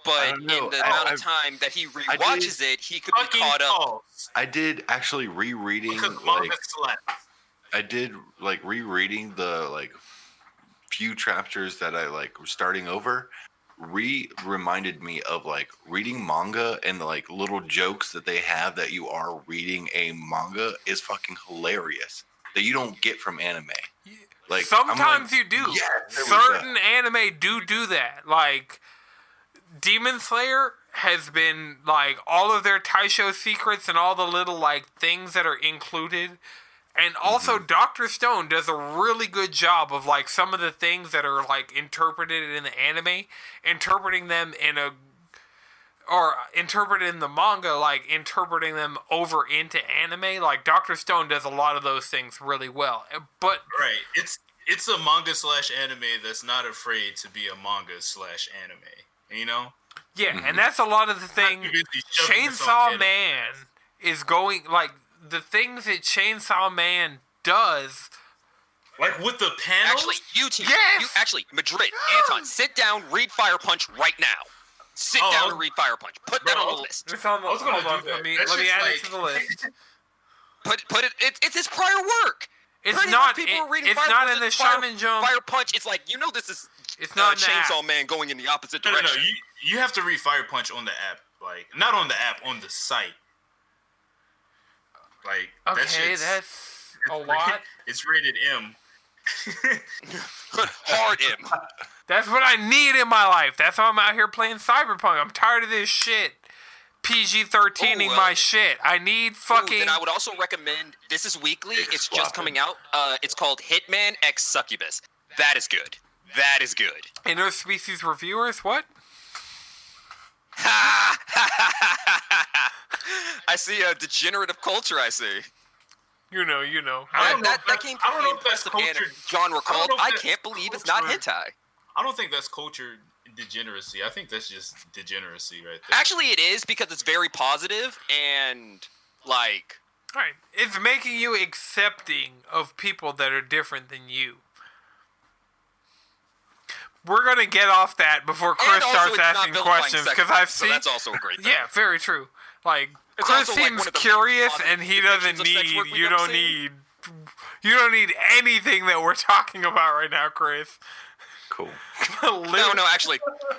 C: But
B: don't
C: in
B: know.
C: the amount of time that he rewatches it, he could be
D: Fucking
C: caught up.
D: false.
B: I did actually rereading
D: Because
B: like
D: manga slaps.
B: I did like rereading the like few chapters that I like was starting over reminded me of like reading manga and like little jokes that they have that you are reading a manga is fucking hilarious that you don't get from anime. Like I'm
A: Sometimes
B: like,
A: you do.
B: yes, there was
A: Certain
B: that.
A: anime do that. Like Demon Slayer has been like all of their Taisho secrets and all the little like things that are included. And also Dr. Stone does a really good job of like some of the things that are like interpreted in the anime, interpreting them interpreted in the manga, like interpreting them over into anime. Like Dr. Stone does a lot of those things really well. But
D: Right. It's a manga slash anime that's not afraid to be a manga slash anime. You know?
A: yeah, and that's a lot of the thing.
D: Not too busy shoving this on
A: Chainsaw
D: head.
A: Man is going like the things that Chainsaw Man does
D: Like with the panel?
C: Actually, you team.
A: Yes!
C: You actually, Madrid, Anton, sit down, read Fire Punch right now. Sit down and read Fire Punch. Put that on the list.
A: It's on the,
D: I was gonna
A: hold
D: do
A: on,
D: that.
A: let me add it to the list.
C: Put it. It's his prior work.
A: It's
C: Pretty
A: not.
C: much people were reading
A: It's
C: Fire
A: not
C: Punch
A: in the
C: as Fire
A: Shaman Jump.
C: Punch. It's like this is.
A: It's not in the app.
C: Chainsaw Man going in the opposite
D: No,
C: direction.
D: you have to read Fire Punch on the app. Like, not on the app, on the site. Like,
A: Okay, that's a lot.
D: It's rated M.
C: Hard M.
A: That's what I need in my life. That's why I'm out here playing Cyberpunk. I'm tired of this shit. PG-13ing my shit. I need fucking...
C: Then I would also recommend, this is weekly, it's just coming out. It's called Hitman X Succubus. That is good. That is good.
A: Interspecies reviewers? What?
C: I see a degenerative culture, I see.
A: You know.
D: I don't know
C: That came
D: I don't know
C: from
D: if that's
C: the
D: culture.
C: genre called
D: know if
C: I
D: that's
C: Can't Believe It's Not
D: culture.
C: Hentai.
D: I don't think that's culture degeneracy. I think that's just degeneracy right there.
C: Actually, it is because it's very positive and, like...
A: Right. It's making you accepting of people that are different than you. We're going to get off that before Chris
C: And also
A: starts
C: it's not
A: asking
C: vilifying
A: questions,
C: sex
A: because I've
C: workers, so
A: seen...
C: that's also a great thing.
A: Yeah, very true. Like,
C: It's
A: Chris
C: also, like,
A: seems
C: one of the
A: curious,
C: few
A: and he
C: positive
A: doesn't
C: depictions of sex work
A: need...
C: we've
A: You
C: ever
A: don't
C: seen.
A: need... You don't need anything that we're talking about right now, Chris.
B: Cool.
C: No, actually.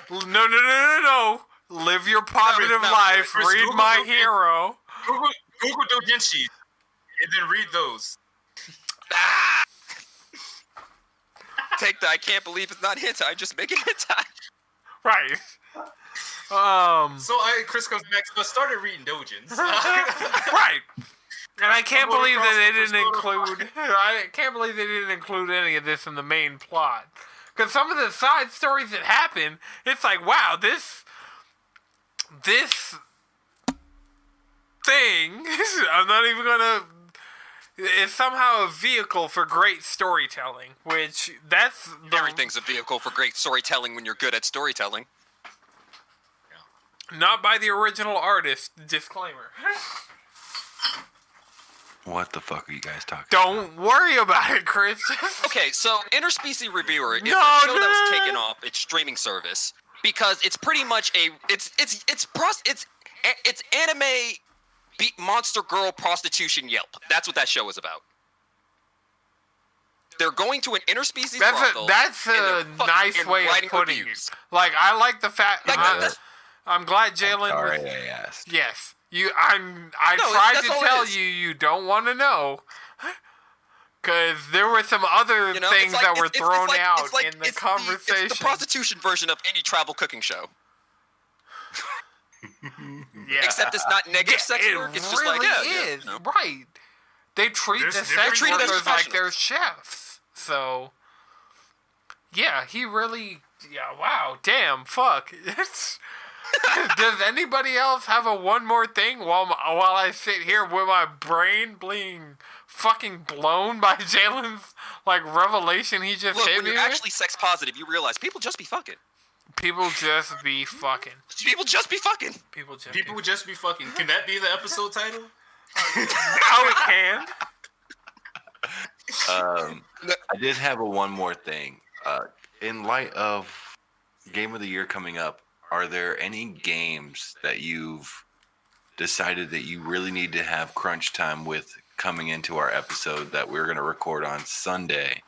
A: No. Live your positive
C: not
A: life.
D: Chris,
A: Read
D: Google
A: My
D: Doujinshi.
A: Hero.
D: Google Doujinshi and then read those.
C: Take the I Can't Believe It's Not Hentai, just make it hentai.
A: Right.
D: So Chris comes back. So I started reading Doujins.
A: Right. And I can't
D: Stumbled
A: believe
D: across
A: that they
D: the
A: didn't
D: Persona
A: include... I can't believe they didn't include any of this in the main plot. Because some of the side stories that happen, it's like, wow, this thing, I'm not even gonna... It's somehow a vehicle for great storytelling, which that's...
C: Everything's a vehicle for great storytelling when you're good at storytelling.
A: Not by the original artist, disclaimer.
B: What the fuck are you guys talking
A: Don't worry about it, Chris.
C: Okay, so Interspecies Reviewer is
A: No,
C: a show that
A: no.
C: was taken off its streaming service because it's pretty much it's anime monster girl prostitution Yelp. That's what that show is about. They're going to an interspecies brothel.
A: That's
C: and
A: a
C: they're fucking
A: nice
C: and
A: way of
C: writing
A: putting
C: reviews.
A: it. Like, I like the fact...
C: Like, that's-
A: I'm glad Jalen
B: Sorry,
A: was...
B: I asked.
A: Yes. I
C: No,
A: tried
C: that's
A: to
C: all it
A: tell
C: is.
A: you don't want to know. Because there were some other
C: You know,
A: things
C: it's like-
A: that were
C: it's
A: thrown
C: like-
A: out
C: it's like-
A: in the
C: it's
A: conversation.
C: It's the prostitution version of any travel cooking show.
A: Yeah.
C: Except it's not negative sex
A: it
C: work. It's
A: really
C: just like, yeah,
A: is.
C: you know.
A: Right. They treat
D: There's
A: the
D: different-
A: sex
C: treated as
A: workers like
C: professionals.
A: they're chefs. So, yeah, he really... Yeah, wow, damn, fuck. Does anybody else have a one more thing while I sit here with my brain being fucking blown by Jalen's, like, revelation he just
C: Look,
A: hit
C: when
A: me
C: you're
A: with?
C: actually sex positive, you realize people just be fucking.
A: People just be fucking.
C: People just be fucking.
A: People just
D: People
A: be...
D: would just be fucking. Can that be the episode title?
A: Now it can.
B: I did have one more thing. In light of Game of the Year coming up, are there any games that you've decided that you really need to have crunch time with coming into our episode that we're going to record on Sunday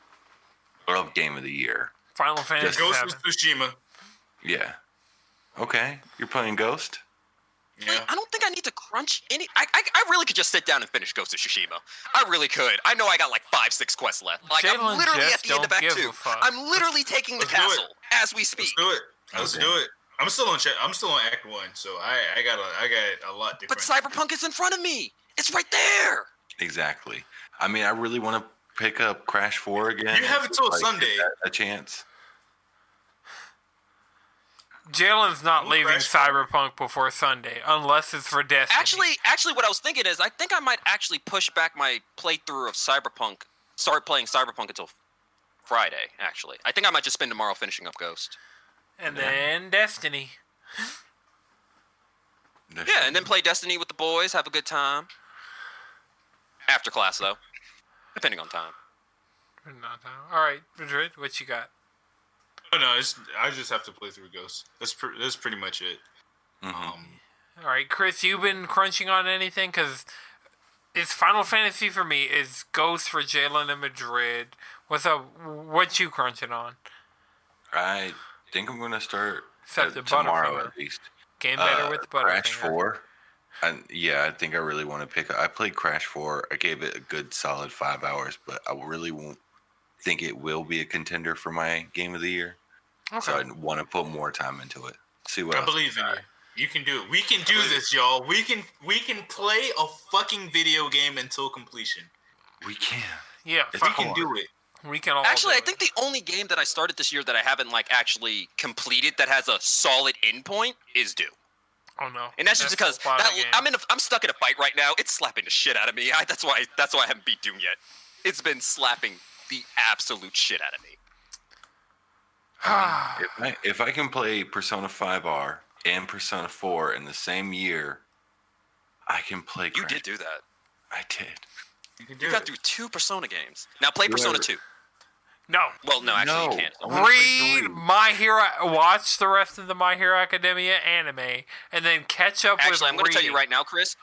B: of Game of the Year?
A: Final Fantasy
D: Ghost of
A: VII.
D: Tsushima.
B: Yeah. Okay. You're playing Ghost?
D: Yeah.
C: I don't think I need to crunch any. I really could just sit down and finish Ghost of Tsushima. I really could. I know I got like 5-6 quests left. Like
A: Jalen
C: I'm literally
A: just
C: at the end of
A: don't
C: Act
A: give
C: 2.
A: a fuck.
C: I'm literally taking the
D: Let's do it.
C: castle as we speak.
D: Let's do it. Let's
B: Okay.
D: do it. I'm still on check. I'm still on Act 1, so I got a lot to
C: But
D: crunch.
C: Cyberpunk is in front of me. It's right there.
B: Exactly. I mean, I really want to pick up Crash 4 again.
D: You have until
B: Like,
D: Sunday.
B: give that a chance.
A: Jalen's not
D: Ooh,
A: leaving
D: Crash.
A: Cyberpunk before Sunday, unless it's for Destiny.
C: Actually, what I was thinking is, I think I might actually push back my playthrough of Cyberpunk. Start playing Cyberpunk until Friday. Actually, I think I might just spend tomorrow finishing up Ghost.
A: And then Destiny.
C: Yeah, and then play Destiny with the boys. Have a good time. After class, though, depending on time.
A: All right, Madrid, what you got?
D: Oh no, I just have to play through Ghost. That's pretty much it.
A: All right, Chris, you been crunching on anything? Because it's Final Fantasy for me. Is Ghost for Jalen and Madrid. What's up? What you crunching on?
B: I think I'm gonna start
A: Except the
B: tomorrow
A: Butterfinger.
B: at least.
A: Game better with the Butterfinger.
B: Crash 4. I think I really want to pick up. I played Crash 4. I gave it a good solid 5 hours, but I really won't think it will be a contender for my game of the year.
A: Okay.
B: So I want to put more time into it. See what
D: I
B: else
D: believe in you. You can do it. We can do this, y'all. We can play a fucking video game until completion.
B: We can.
A: Yeah,
B: It's
D: We
B: hard.
D: can do it.
A: we can all.
C: Actually,
A: do
C: I
A: it.
C: think the only game that I started this year that I haven't actually completed that has a solid endpoint is Due.
A: Oh no.
C: And that's just because
A: the plot of the game.
C: I'm stuck in a fight right now. It's slapping the shit out of me. That's why I haven't beat Doom yet. It's been slapping the absolute shit out of me.
B: If I can play Persona 5R and Persona 4 in the same year, I can play
C: You
B: Crash.
C: did do that.
B: I did.
D: You can do
C: You got
D: it.
C: through 2 Persona games. Now play Persona 2.
A: No.
C: Well, no, actually
B: No.
C: you can't.
B: I wanna play
A: Read
B: 3.
A: My Hero. Watch the rest of the My Hero Academia anime, and then catch up with.
C: Actually, I'm going to tell you
A: reading.
C: right now, Chris.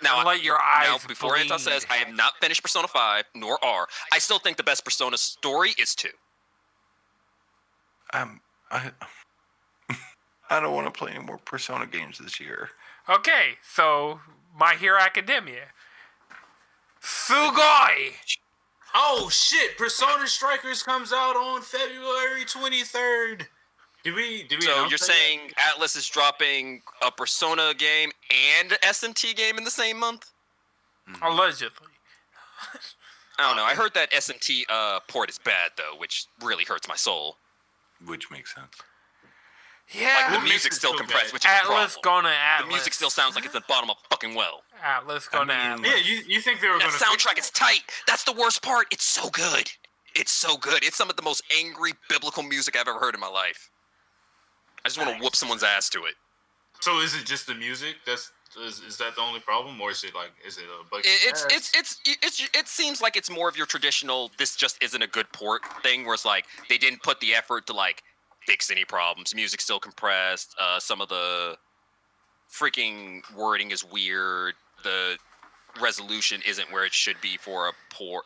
A: Don't let your
C: Now,
A: eyes
C: before Anton
A: bleed.
C: says, I have not finished Persona 5 nor R. I still think the best Persona story is 2.
B: I don't want to play any more Persona games this year.
A: Okay, so My Hero Academia. Sugoi.
D: Oh shit! Persona Strikers comes out on February 23rd. Did we?
C: So
D: announce
C: you're
D: that
C: saying Atlas is dropping a Persona game and SMT game in the same month?
A: Allegedly.
C: I don't know. I heard that SMT port is bad though, which really hurts my soul.
B: Which makes sense.
A: Yeah.
C: The
D: What makes
C: music's
D: it
C: still
D: so
C: compressed,
D: bad?
C: which is a
A: Atlas
C: problem.
A: gonna Atlas.
C: The music still sounds like it's at the bottom of a fucking well.
A: Atlas gonna
B: I
A: Atlas.
B: mean-
D: Yeah, you think they were
C: That
D: going to
C: soundtrack is tight. That's the worst part. It's so good. It's so good. It's some of the most angry biblical music I've ever heard in my life. I just want to whoop someone's ass to it.
D: So is it just the music? Is that the only problem, or is it a bunch?
C: It seems like it's more of your traditional. This just isn't a good port thing, where it's like they didn't put the effort to fix any problems. Music's still compressed. Some of the freaking wording is weird. The resolution isn't where it should be for a port.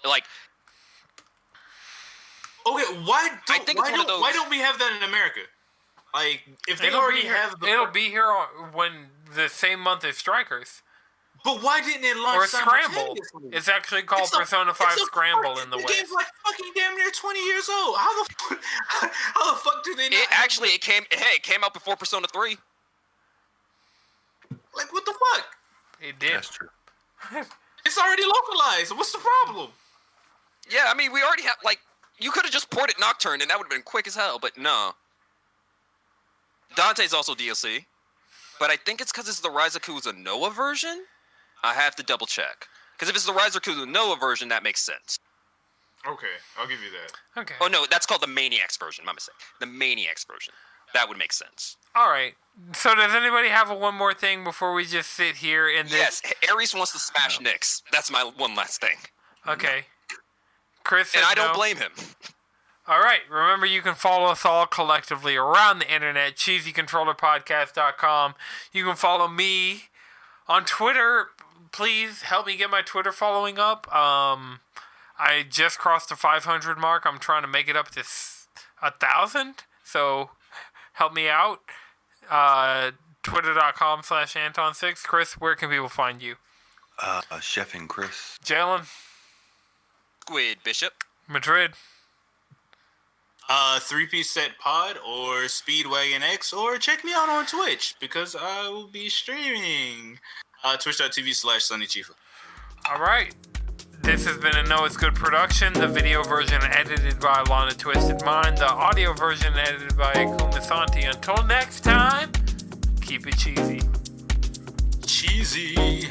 D: Okay, why don't we have that in America? If they already have the,
A: it'll be here when the same month as Strikers
D: but why didn't it launch
A: or Scramble.
D: simultaneously?
A: It's actually called Persona 5 Scramble in the
D: The
A: West.
D: game's like fucking damn near 20 years old. How the fuck do they not?
C: It came out before Persona 3.
D: Like what the fuck?
A: It did.
B: That's true.
D: It's already localized. What's the problem?
C: Yeah, I mean we already have you could have just ported Nocturne and that would have been quick as hell, but no. Dante's also DLC, but I think it's because it's the Raizakuza Noah version. I have to double check. Because if it's the Raizakuza Noah version, that makes sense.
D: Okay, I'll give you that.
A: Okay.
C: Oh no, that's called the Maniacs version. My mistake. The Maniacs version. That would make sense.
A: All right. So does anybody have one more thing before we just sit here in this?
C: Yes, Ares wants to smash Nyx. That's my one last thing.
A: Okay. Chris said
C: And I don't
A: no.
C: blame him.
A: All right. Remember, you can follow us all collectively around the internet, cheesycontrollerpodcast.com. You can follow me on Twitter. Please help me get my Twitter following up. I just crossed the 500 mark. I'm trying to make it up to 1,000. So help me out. Twitter.com/Anton6. Chris, where can people find you?
B: Chef and Chris.
A: Jalen?
C: Squid Bishop.
A: Madrid?
D: 3-piece set pod or Speedwagon X, or check me out on Twitch because I will be streaming. Twitch.tv/SunnyChifa.
A: All right. This has been a Know It's Good production. The video version edited by Lana Twisted Mind. The audio version edited by Akumasanti. Until next time, keep it cheesy.
D: Cheesy.